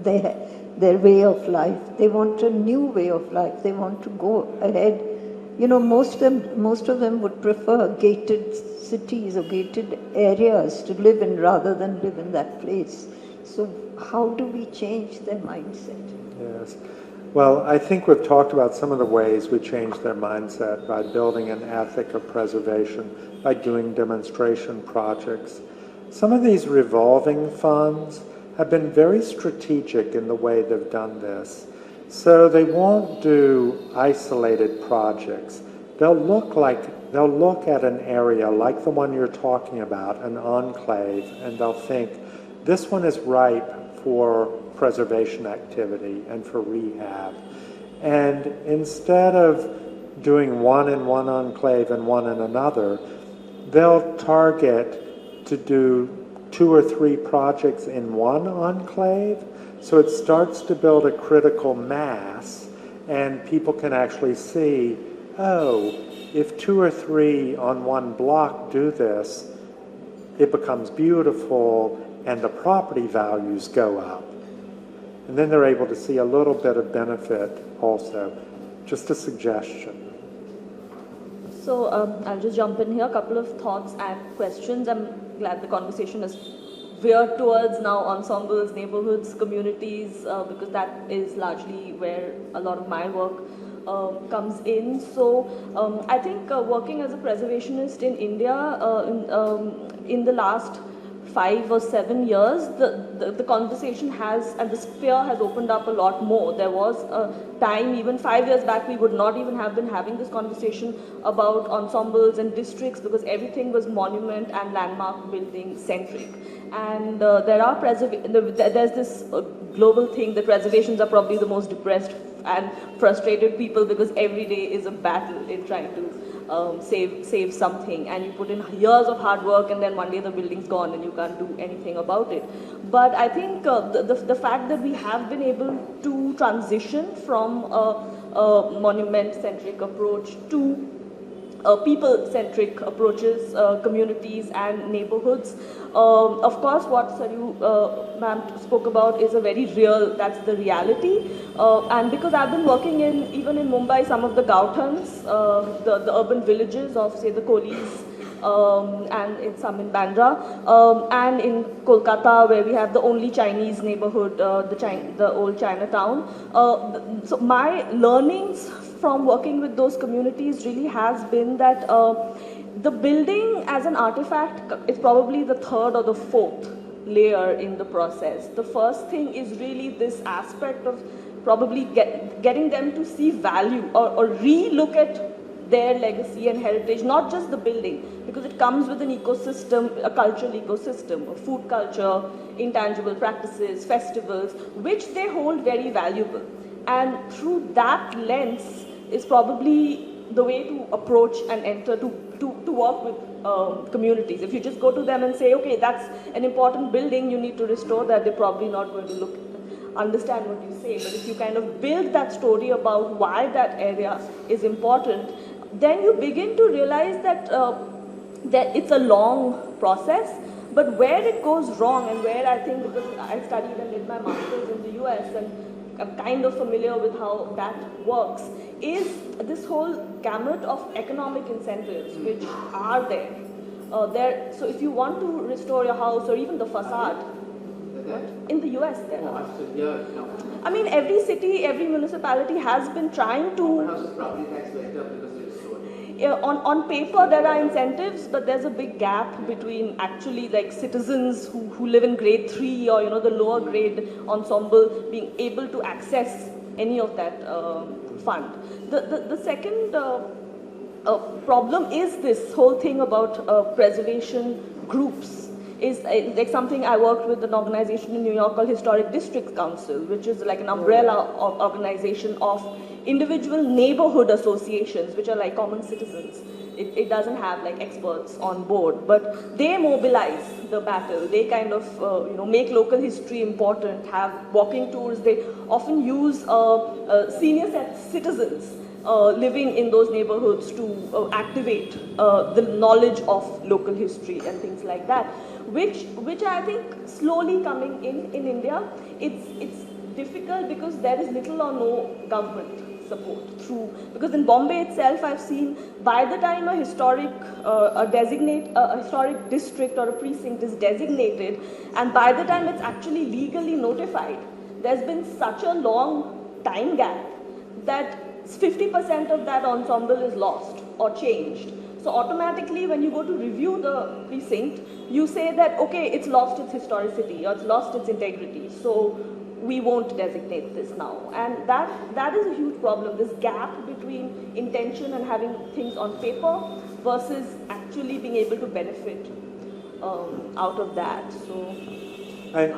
their way of life. They want a new way of life. They want to go ahead. You know, most of them would prefer gated cities or gated areas to live in rather than live in that place. So how do we change their mindset? Yes. Well, I think we've talked about some of the ways we change their mindset by building an ethic of preservation, by doing demonstration projects. Some of these revolving funds have been very strategic in the way they've done this. So they won't do isolated projects. They'll look at an area like the one you're talking about, an enclave, and they'll think, this one is ripe for preservation activity and for rehab. And instead of doing one in one enclave and one in another, they'll target to do 2 or 3 projects in one enclave. So it starts to build a critical mass, and people can actually see, oh, if 2 or 3 on one block do this, it becomes beautiful and the property values go up. And then they're able to see a little bit of benefit also. Just a suggestion. So I'll just jump in here. A couple of thoughts and questions. I'm glad the conversation is veered towards now ensembles, neighborhoods, communities, because that is largely where a lot of my work comes in. So I think working as a preservationist in India in the last 5 or 7 years, the conversation has, and the sphere has opened up a lot more. There was a time, even 5 years back, we would not even have been having this conversation about ensembles and districts because everything was monument and landmark building centric. And there's this global thing that reservations are probably the most depressed and frustrated people because every day is a battle in trying to save something, and you put in years of hard work and then one day the building's gone and you can't do anything about it. But I think the fact that we have been able to transition from a monument-centric approach to people-centric approaches, communities and neighborhoods. Of course, what Saryu ma'am spoke about is a very real, that's the reality. And because I've been working even in Mumbai, some of the Gauthans, the urban villages of, say, the Kolis, and in some in Bandra, and in Kolkata, where we have the only Chinese neighborhood, the old Chinatown. So my learnings from working with those communities really has been that the building as an artifact is probably the third or the fourth layer in the process. The first thing is really this aspect of probably getting them to see value or re-look at their legacy and heritage, not just the building, because it comes with an ecosystem, a cultural ecosystem, a food culture, intangible practices, festivals, which they hold very valuable. And through that lens is probably the way to approach and enter to work with communities. If you just go to them and say, okay, that's an important building, you need to restore that, they're probably not going to understand what you say. But if you kind of build that story about why that area is important, then you begin to realize that it's a long process. But where it goes wrong, and where I think, because I studied and did my master's in the US and I'm kind of familiar with how that works, is this whole gamut of economic incentives which are there. So if you want to restore your house or even the facade, in the US there are. I mean, every city, every municipality has been trying to. On paper there are incentives, but there's a big gap between actually like citizens who live in grade 3 or the lower grade ensemble being able to access any of that fund. The second problem is this whole thing about preservation groups. Is like something I worked with an organization in New York called Historic District Council, which is like an umbrella organization of individual neighborhood associations, which are like common citizens. It doesn't have like experts on board, but they mobilize the battle. They kind of make local history important, have walking tours. They often use senior citizens living in those neighborhoods to activate the knowledge of local history and things like that, which I think slowly coming in India. It's difficult because there is little or no government support because in Bombay itself I've seen by the time a historic historic district or a precinct is designated, and by the time it's actually legally notified, there's been such a long time gap that 50% of that ensemble is lost or changed. So automatically when you go to review the precinct, you say that, okay, it's lost its historicity or it's lost its integrity, so we won't designate this now. And that is a huge problem, this gap between intention and having things on paper versus actually being able to benefit out of that. So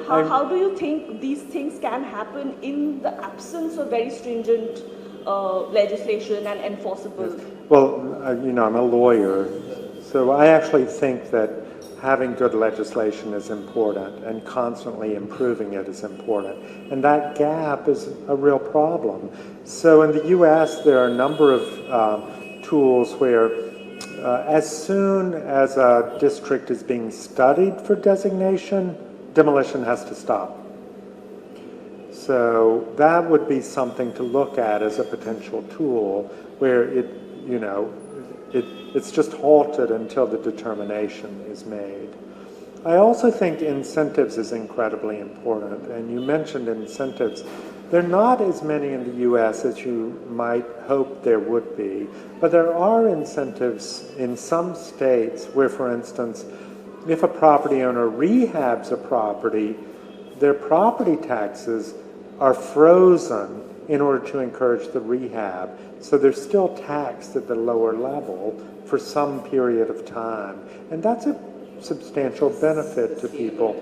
how do you think these things can happen in the absence of very stringent legislation and enforceable? Well, I'm a lawyer, so I actually think that having good legislation is important and constantly improving it is important. And that gap is a real problem. So in the US, there are a number of tools where as soon as a district is being studied for designation, demolition has to stop. So that would be something to look at as a potential tool where it's just halted until the determination is made. I also think incentives is incredibly important, and you mentioned incentives. There are not as many in the US as you might hope there would be, but there are incentives in some states where, for instance, If a property owner rehabs a property, their property taxes are frozen in order to encourage the rehab. So they're still taxed at the lower level for some period of time. And that's a substantial benefit to people.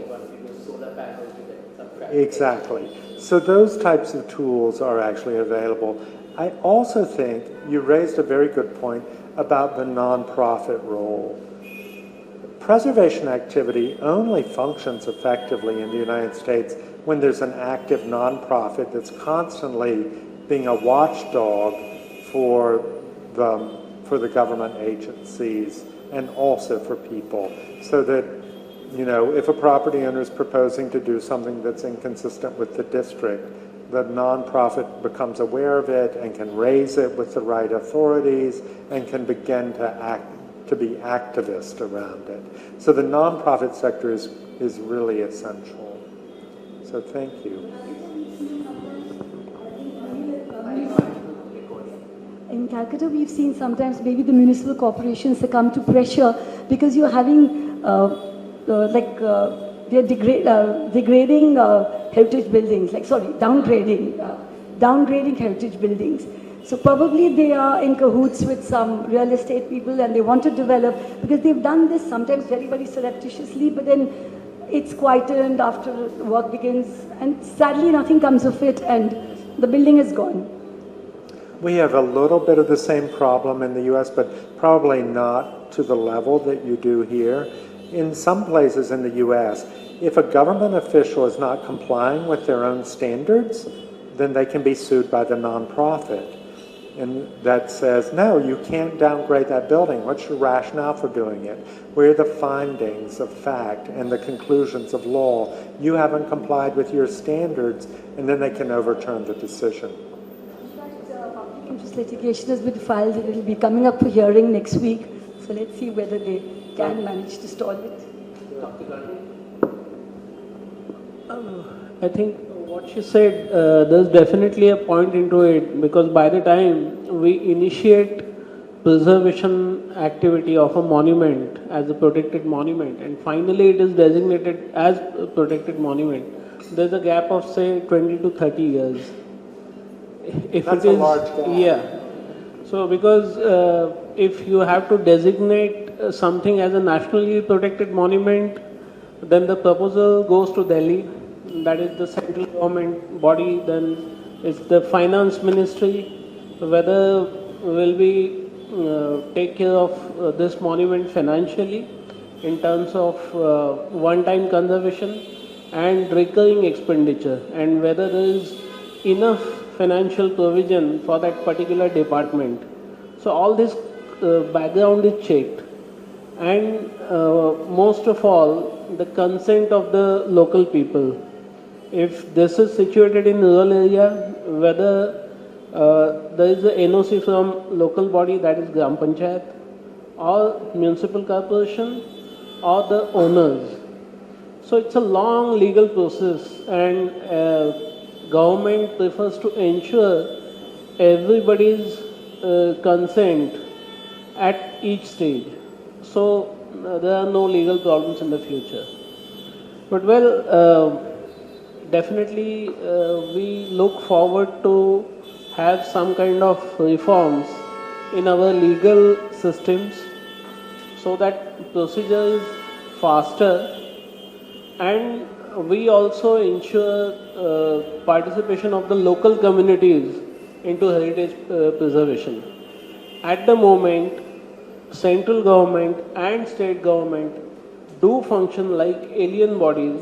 Exactly. So those types of tools are actually available. I also think you raised a very good point about the nonprofit role. Preservation activity only functions effectively in the United States when there's an active nonprofit that's constantly being a watchdog for the government agencies and also for people, so that, you know, if a property owner is proposing to do something that's inconsistent with the district, the nonprofit becomes aware of it and can raise it with the right authorities and can begin to be activist around it. So the nonprofit sector is really essential. So thank you. In Calcutta, we've seen sometimes maybe the municipal corporations succumb to pressure because you're having they're degrading heritage buildings, downgrading heritage buildings. So probably they are in cahoots with some real estate people and they want to develop, because they've done this sometimes very, very surreptitiously, but then it's quietened after work begins, and sadly nothing comes of it, and the building is gone. We have a little bit of the same problem in the US, but probably not to the level that you do here. In some places in the US, if a government official is not complying with their own standards, then they can be sued by the nonprofit. And that says, no, you can't downgrade that building. What's your rationale for doing it? Where are the findings of fact and the conclusions of law? You haven't complied with your standards, and then they can overturn the decision. Public interest litigation has been filed and it will be coming up for hearing next week. So let's see whether they can manage to stall it. I think what she said, there's definitely a point into it, because by the time we initiate preservation activity of a monument as a protected monument and finally it is designated as a protected monument, there's a gap of say 20 to 30 years. If That's it is, a large gap. Yeah. So because if you have to designate something as a nationally protected monument, then the proposal goes to Delhi. That is the central government body. Then it's the finance ministry, whether will we take care of this monument financially in terms of one-time conservation and recurring expenditure, and whether there is enough financial provision for that particular department. So all this background is checked, and most of all the consent of the local people. If this is situated in rural area, whether there is a NOC from local body, that is Gram Panchayat, or municipal corporation, or the owners. So it's a long legal process, and government prefers to ensure everybody's consent at each stage. So there are no legal problems in the future. But well, definitely we look forward to have some kind of reforms in our legal systems so that procedure is faster, and we also ensure participation of the local communities into heritage preservation. At the moment, central government and state government do function like alien bodies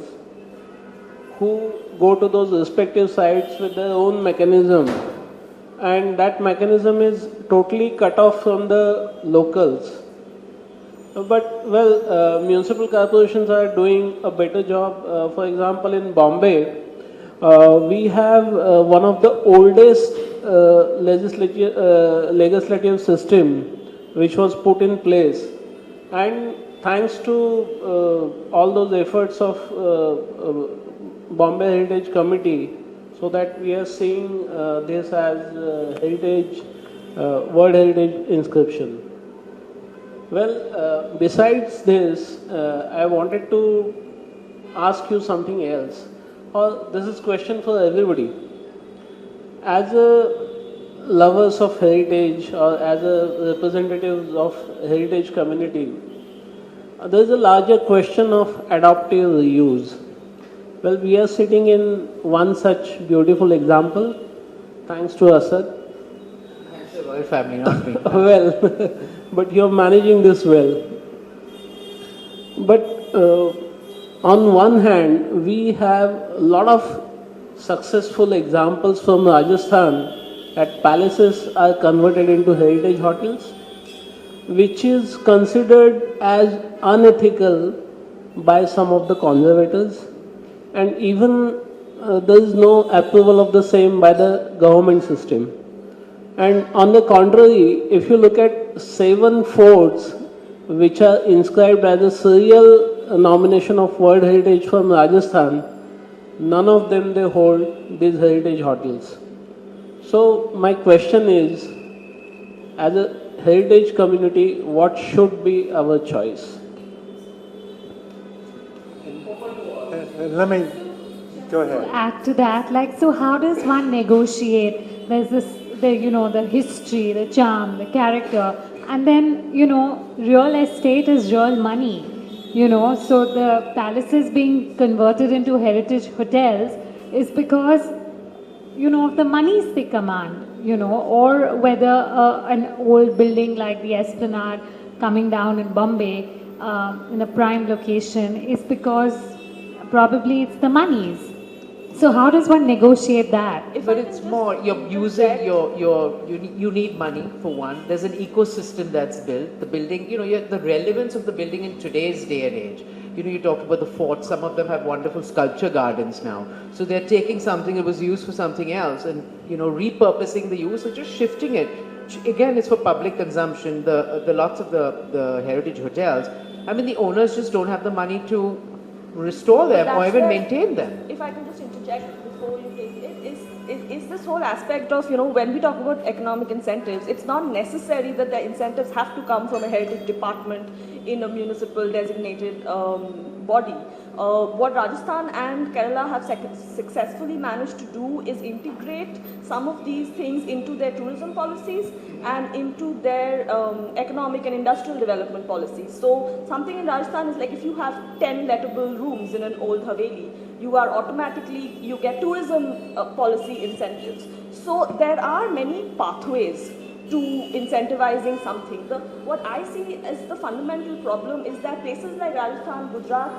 who go to those respective sites with their own mechanism, and that mechanism is totally cut off from the locals. But well, municipal corporations are doing a better job. For example, in Bombay, we have one of the oldest legislative system which was put in place, and thanks to all those efforts of Bombay Heritage Committee, so that we are seeing this as heritage, World Heritage inscription. Well, besides this, I wanted to ask you something else. This is question for everybody. As a lovers of heritage or as a representatives of heritage community, there is a larger question of adaptive reuse. Well, we are sitting in one such beautiful example, thanks to Asad. Thanks to the royal family, not me. Well, but you're managing this well. But on one hand, we have a lot of successful examples from Rajasthan that palaces are converted into heritage hotels, which is considered as unethical by some of the conservators, and even there is no approval of the same by the government system. And on the contrary, if you look at 7 forts which are inscribed as a serial nomination of World Heritage from Rajasthan, none of them they hold these heritage hotels. So my question is, as a heritage community, what should be our choice? Let me go ahead. Add to that, like, so how does one negotiate? There's this, the history, the charm, the character, and then, real estate is real money, so the palaces being converted into heritage hotels is because, of the monies they command, or whether an old building like the Esplanade coming down in Bombay in a prime location is because probably it's the monies. So how does one negotiate that? But it's more, you're using you need money for one. There's an ecosystem that's built. The building, the relevance of the building in today's day and age. You talked about the forts. Some of them have wonderful sculpture gardens now. So they're taking something that was used for something else and, repurposing the use or just shifting it. Again, it's for public consumption. The lots of the heritage hotels, the owners just don't have the money to restore them or even maintain them. If I can just interject before you take it, is this whole aspect of, when we talk about economic incentives, it's not necessary that the incentives have to come from a heritage department in a municipal designated body. What Rajasthan and Kerala have successfully managed to do is integrate some of these things into their tourism policies and into their economic and industrial development policies. So something in Rajasthan is like if you have 10 lettable rooms in an old Haveli, you get tourism policy incentives. So there are many pathways to incentivizing something. What I see as the fundamental problem is that places like Rajasthan, Gujarat,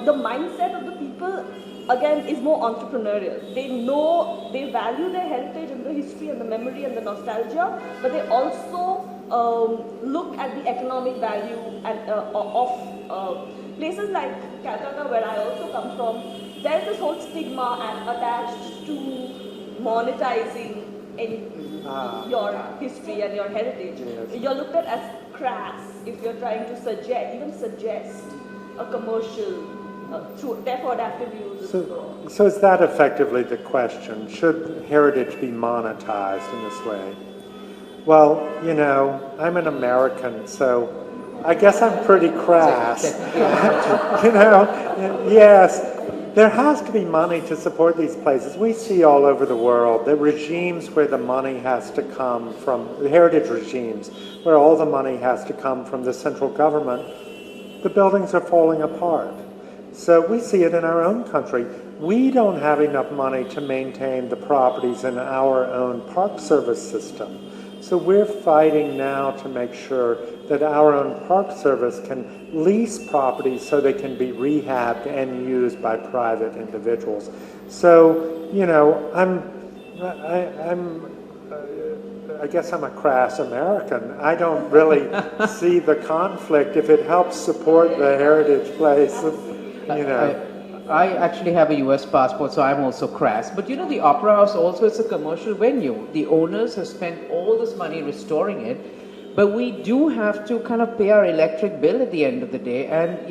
the mindset of the people again is more entrepreneurial. They value their heritage and the history and the memory and the nostalgia, but they also look at the economic value of places like Calcutta, where I also come from. There's this whole stigma attached to monetizing your history and your heritage. Yes. You're looked at as crass if you're trying to suggest a commercial therefore adaptive use. So is that effectively the question? Should heritage be monetized in this way? Well, I'm an American, so I guess I'm pretty crass. Yes. There has to be money to support these places. We see all over the world the regimes where the money has to come from, the heritage regimes, where all the money has to come from the central government. The buildings are falling apart. So we see it in our own country. We don't have enough money to maintain the properties in our own park service system. So we're fighting now to make sure that our own park service can lease properties so they can be rehabbed and used by private individuals. So, I guess I'm a crass American. I don't really see the conflict if it helps support the heritage place, I actually have a US passport, so I'm also crass. But the Opera House also is a commercial venue. The owners have spent all this money restoring it, but we do have to kind of pay our electric bill at the end of the day. And,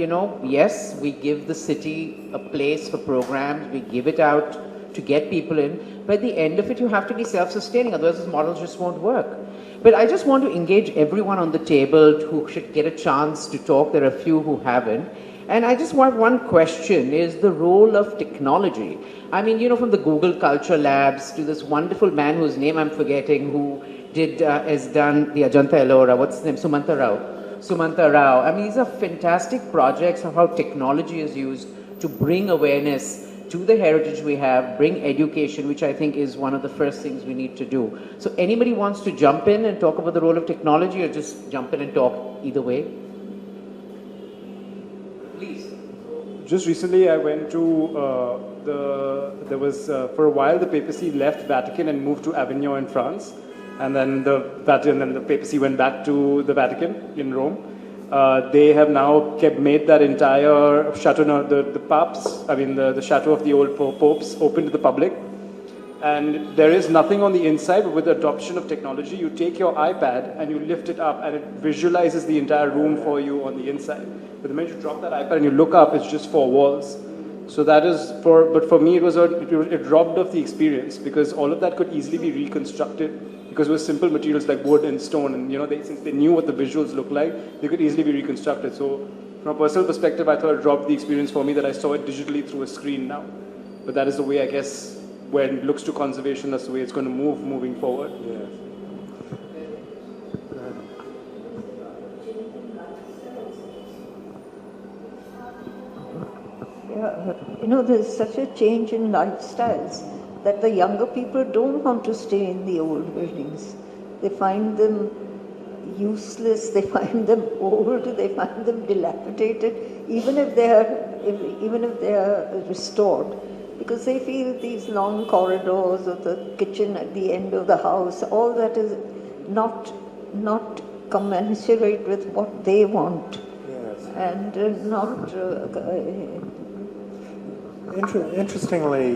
yes, we give the city a place for programs. We give it out to get people in. But at the end of it, you have to be self-sustaining, otherwise this model just won't work. But I just want to engage everyone on the table who should get a chance to talk. There are a few who haven't. And I just want one question, is the role of technology. I mean, from the Google Culture Labs to this wonderful man whose name I'm forgetting, who has done the Ajanta Ellora, what's his name, Sumanta Rao. I mean, these are fantastic projects of how technology is used to bring awareness to the heritage we have, bring education, which I think is one of the first things we need to do. So anybody wants to jump in and talk about the role of technology, or just jump in and talk either way? Please. Just recently I went to, for a while the papacy left Vatican and moved to Avignon in France. And then the papacy went back to the Vatican in Rome. They have now made that entire chateau, the chateau of the old popes, open to the public. And there is nothing on the inside, but with the adoption of technology, you take your iPad and you lift it up and it visualizes the entire room for you on the inside. But the minute you drop that iPad and you look up, it's just 4 walls. So that is but for me, it robbed of the experience, because all of that could easily be reconstructed, because it was simple materials like wood and stone, and since they knew what the visuals looked like, they could easily be reconstructed. So from a personal perspective, I thought it robbed the experience for me that I saw it digitally through a screen now. But that is the way, I guess, when it looks to conservation, that's the way it's going to move moving forward. Yes. Yeah, there's such a change in lifestyles that the younger people don't want to stay in the old buildings. They find them useless, they find them old, they find them dilapidated, even if they are restored, because they feel these long corridors or the kitchen at the end of the house, all that is not commensurate with what they want. Yes. And not Interestingly,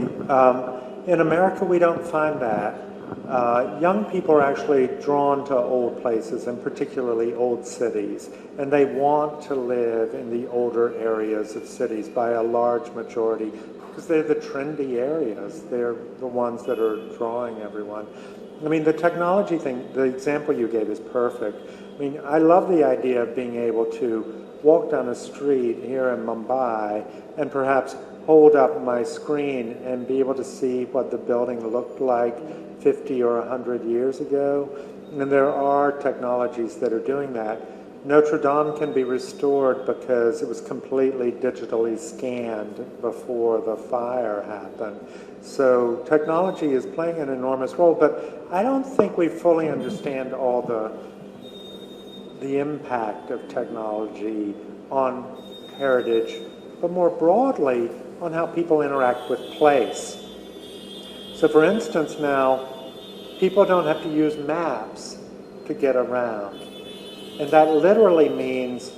in America, we don't find that. Young people are actually drawn to old places, and particularly old cities, and they want to live in the older areas of cities by a large majority, because they're the trendy areas. They're the ones that are drawing everyone. I mean, the technology thing, the example you gave is perfect. I mean, I love the idea of being able to walk down a street here in Mumbai and perhaps hold up my screen and be able to see what the building looked like 50 or 100 years ago. And there are technologies that are doing that. Notre Dame can be restored because it was completely digitally scanned before the fire happened. So technology is playing an enormous role, but I don't think we fully understand all the impact of technology on heritage, but more broadly on how people interact with place. So for instance now, people don't have to use maps to get around. And that literally means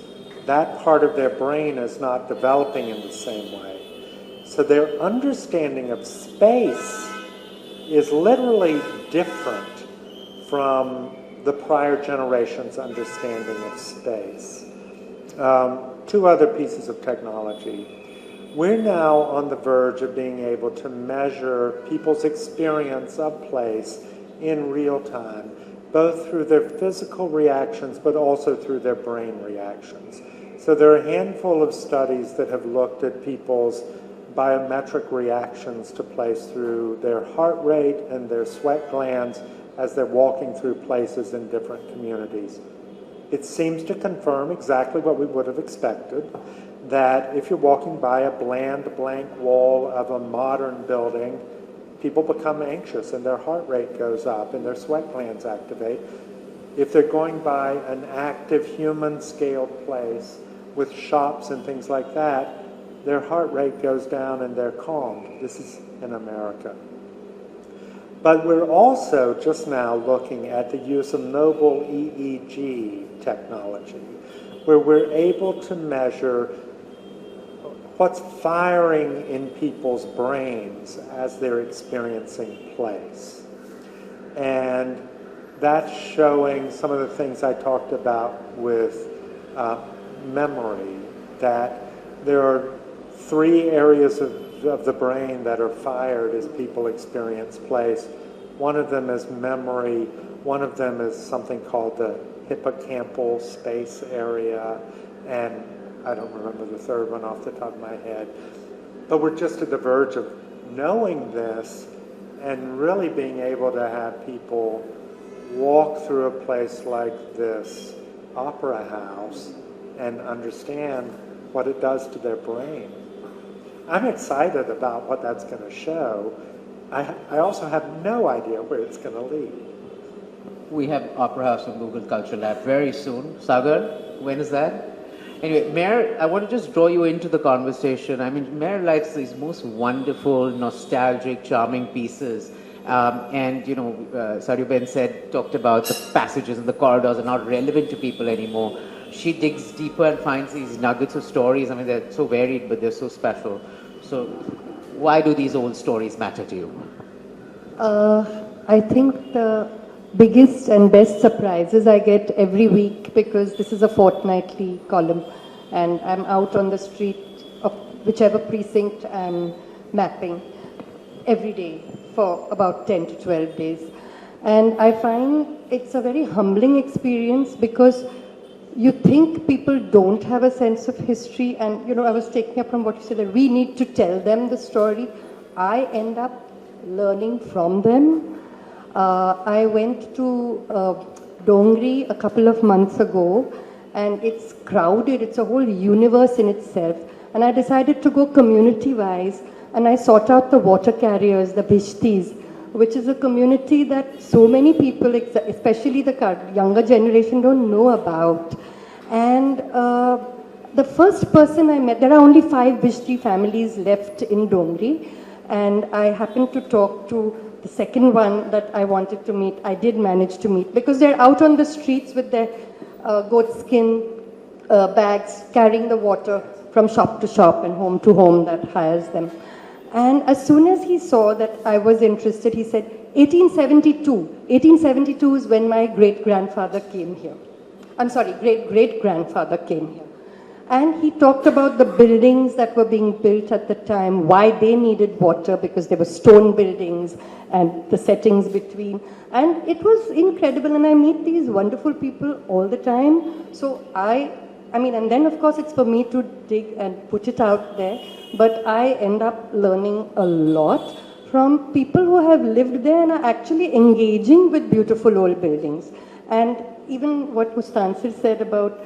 that part of their brain is not developing in the same way. So their understanding of space is literally different from the prior generation's understanding of space. 2 other pieces of technology. We're now on the verge of being able to measure people's experience of place in real time, both through their physical reactions, but also through their brain reactions. So there are a handful of studies that have looked at people's biometric reactions to place through their heart rate and their sweat glands as they're walking through places in different communities. It seems to confirm exactly what we would have expected, that if you're walking by a bland, blank wall of a modern building, people become anxious and their heart rate goes up and their sweat glands activate. If they're going by an active human-scaled place with shops and things like that, their heart rate goes down and they're calmed. This is in America. But we're also just now looking at the use of mobile EEG technology, where we're able to measure what's firing in people's brains as they're experiencing place. And that's showing some of the things I talked about with memory, that there are 3 areas of of the brain that are fired as people experience place. One of them is memory. One of them is something called the hippocampal space area. And I don't remember the third one off the top of my head. But we're just at the verge of knowing this and really being able to have people walk through a place like this opera house and understand what it does to their brain. I'm excited about what that's going to show. I also have no idea where it's going to lead. We have Opera House and Google Culture Lab very soon. Sagar, when is that? Anyway, Mayor, I want to just draw you into the conversation. I mean, Mayor likes these most wonderful, nostalgic, charming pieces. And, you know, Saryu-Ben talked about the passages and the corridors are not relevant to people anymore. She digs deeper and finds these nuggets of stories. I mean, they're so varied, but they're so special. So why do these old stories matter to you? I think the biggest and best surprises I get every week, because this is a fortnightly column and I'm out on the street of whichever precinct I'm mapping every day for about 10 to 12 days. And I find it's a very humbling experience, because you think people don't have a sense of history, and you know, I was taking up from what you said that we need to tell them the story. I end up learning from them. I went to Dongri a couple of months ago, and it's crowded, it's a whole universe in itself. And I decided to go community-wise, and I sought out the water carriers, the Bishtis, which is a community that so many people, especially the younger generation, don't know about. And the first person I met, there are only 5 Bishti families left in Dongri, and I happened to talk to the second one that I wanted to meet. I did manage to meet, because they're out on the streets with their goat skin bags, carrying the water from shop to shop and home to home that hires them. And as soon as he saw that I was interested, he said, 1872. 1872 is when my great-grandfather came here. I'm sorry, great-great-grandfather came here. And he talked about the buildings that were being built at the time, why they needed water, because they were stone buildings and the settings between. And it was incredible, and I meet these wonderful people all the time. So I mean, and then of course it's for me to dig and put it out there, but I end up learning a lot from people who have lived there and are actually engaging with beautiful old buildings. And even what Mustansir said about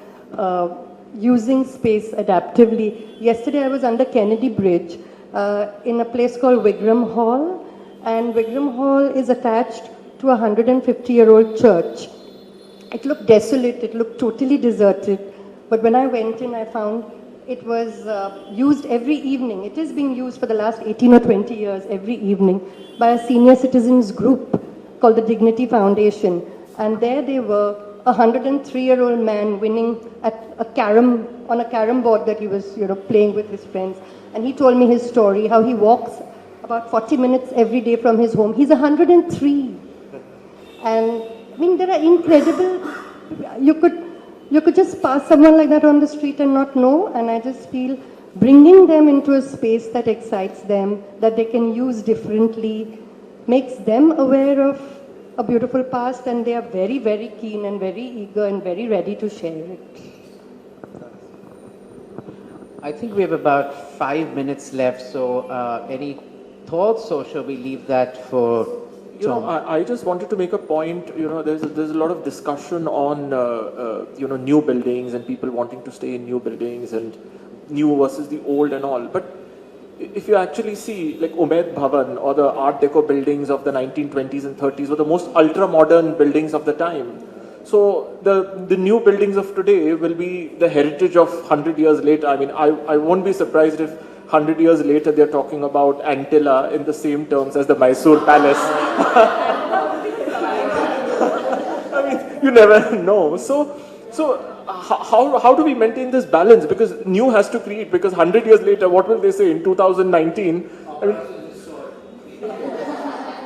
using space adaptively. Yesterday I was under Kennedy Bridge in a place called Wigram Hall, and Wigram Hall is attached to a 150-year-old church. It looked desolate, it looked totally deserted, but when I went in I found it was used every evening. It is being used for the last 18 or 20 years every evening by a senior citizens group called the Dignity Foundation, and there they were, a 103-year-old man winning at on a carom board that he was, playing with his friends. And he told me his story, how he walks about 40 minutes every day from his home. He's 103. And I mean, there are incredible, you could just pass someone like that on the street and not know. And I just feel bringing them into a space that excites them, that they can use differently, makes them aware of a beautiful past, and they are very, very keen and very eager and very ready to share it. I think we have about 5 minutes left, so any thoughts, or shall we leave that for Tom? I just wanted to make a point. There's a lot of discussion on new buildings and people wanting to stay in new buildings and new versus the old and all. But if you actually see, like Umaid Bhavan or the Art Deco buildings of the 1920s and 30s were the most ultra-modern buildings of the time. So the new buildings of today will be the heritage of 100 years later. I mean, I won't be surprised if 100 years later they're talking about Antilla in the same terms as the Mysore Palace. I mean, you never know. So how do we maintain this balance? Because new has to create, because 100 years later, what will they say in 2019? I mean,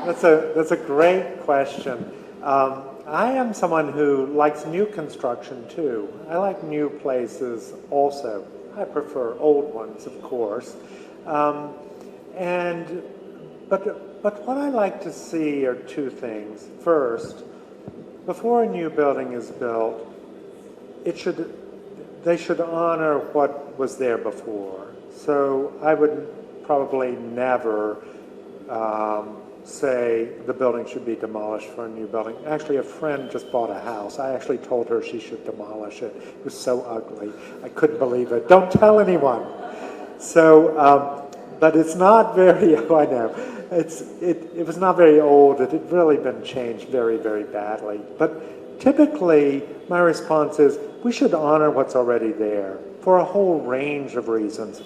that's a great question. I am someone who likes new construction too. I like new places also. I prefer old ones, of course. But what I like to see are two things. First, before a new building is built, they should honor what was there before. So I would probably never say the building should be demolished for a new building. Actually, a friend just bought a house. I actually told her she should demolish it. It was so ugly. I couldn't believe it. Don't tell anyone. So, but it's not very, oh, I know. It was not very old. It had really been changed very, very badly. But typically, my response is, we should honor what's already there for a whole range of reasons.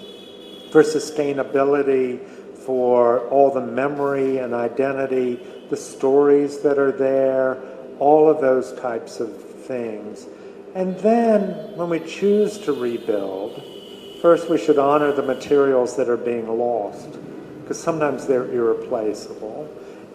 For sustainability, for all the memory and identity, the stories that are there, all of those types of things. And then, when we choose to rebuild, first we should honor the materials that are being lost, because sometimes they're irreplaceable.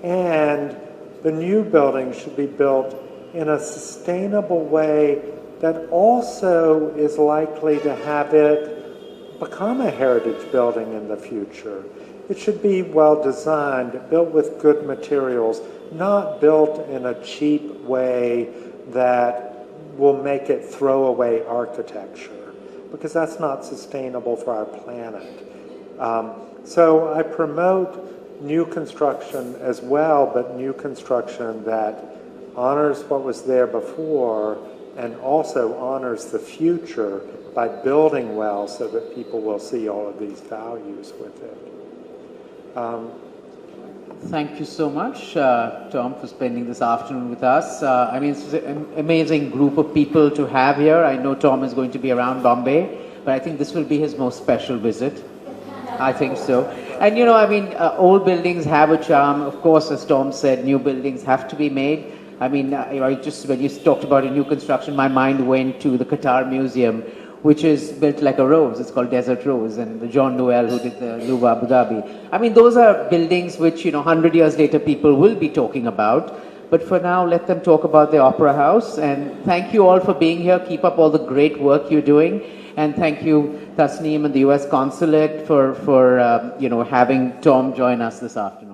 And the new building should be built in a sustainable way that also is likely to have it become a heritage building in the future. It should be well designed, built with good materials, not built in a cheap way that will make it throwaway architecture, because that's not sustainable for our planet. So I promote new construction as well, but new construction that honors what was there before and also honors the future by building well so that people will see all of these values with it. Thank you so much, Tom, for spending this afternoon with us. I mean, it's an amazing group of people to have here. I know Tom is going to be around Bombay, but I think this will be his most special visit. I think so. And you know, I mean, old buildings have a charm. Of course, as Tom said, new buildings have to be made. I mean, when you talked about a new construction, my mind went to the Qatar Museum, which is built like a rose. It's called Desert Rose, and the John Noel who did the Louvre Abu Dhabi. I mean, those are buildings which, 100 years later people will be talking about. But for now, let them talk about the Opera House. And thank you all for being here. Keep up all the great work you're doing. And thank you, Tasneem and the US Consulate for having Tom join us this afternoon.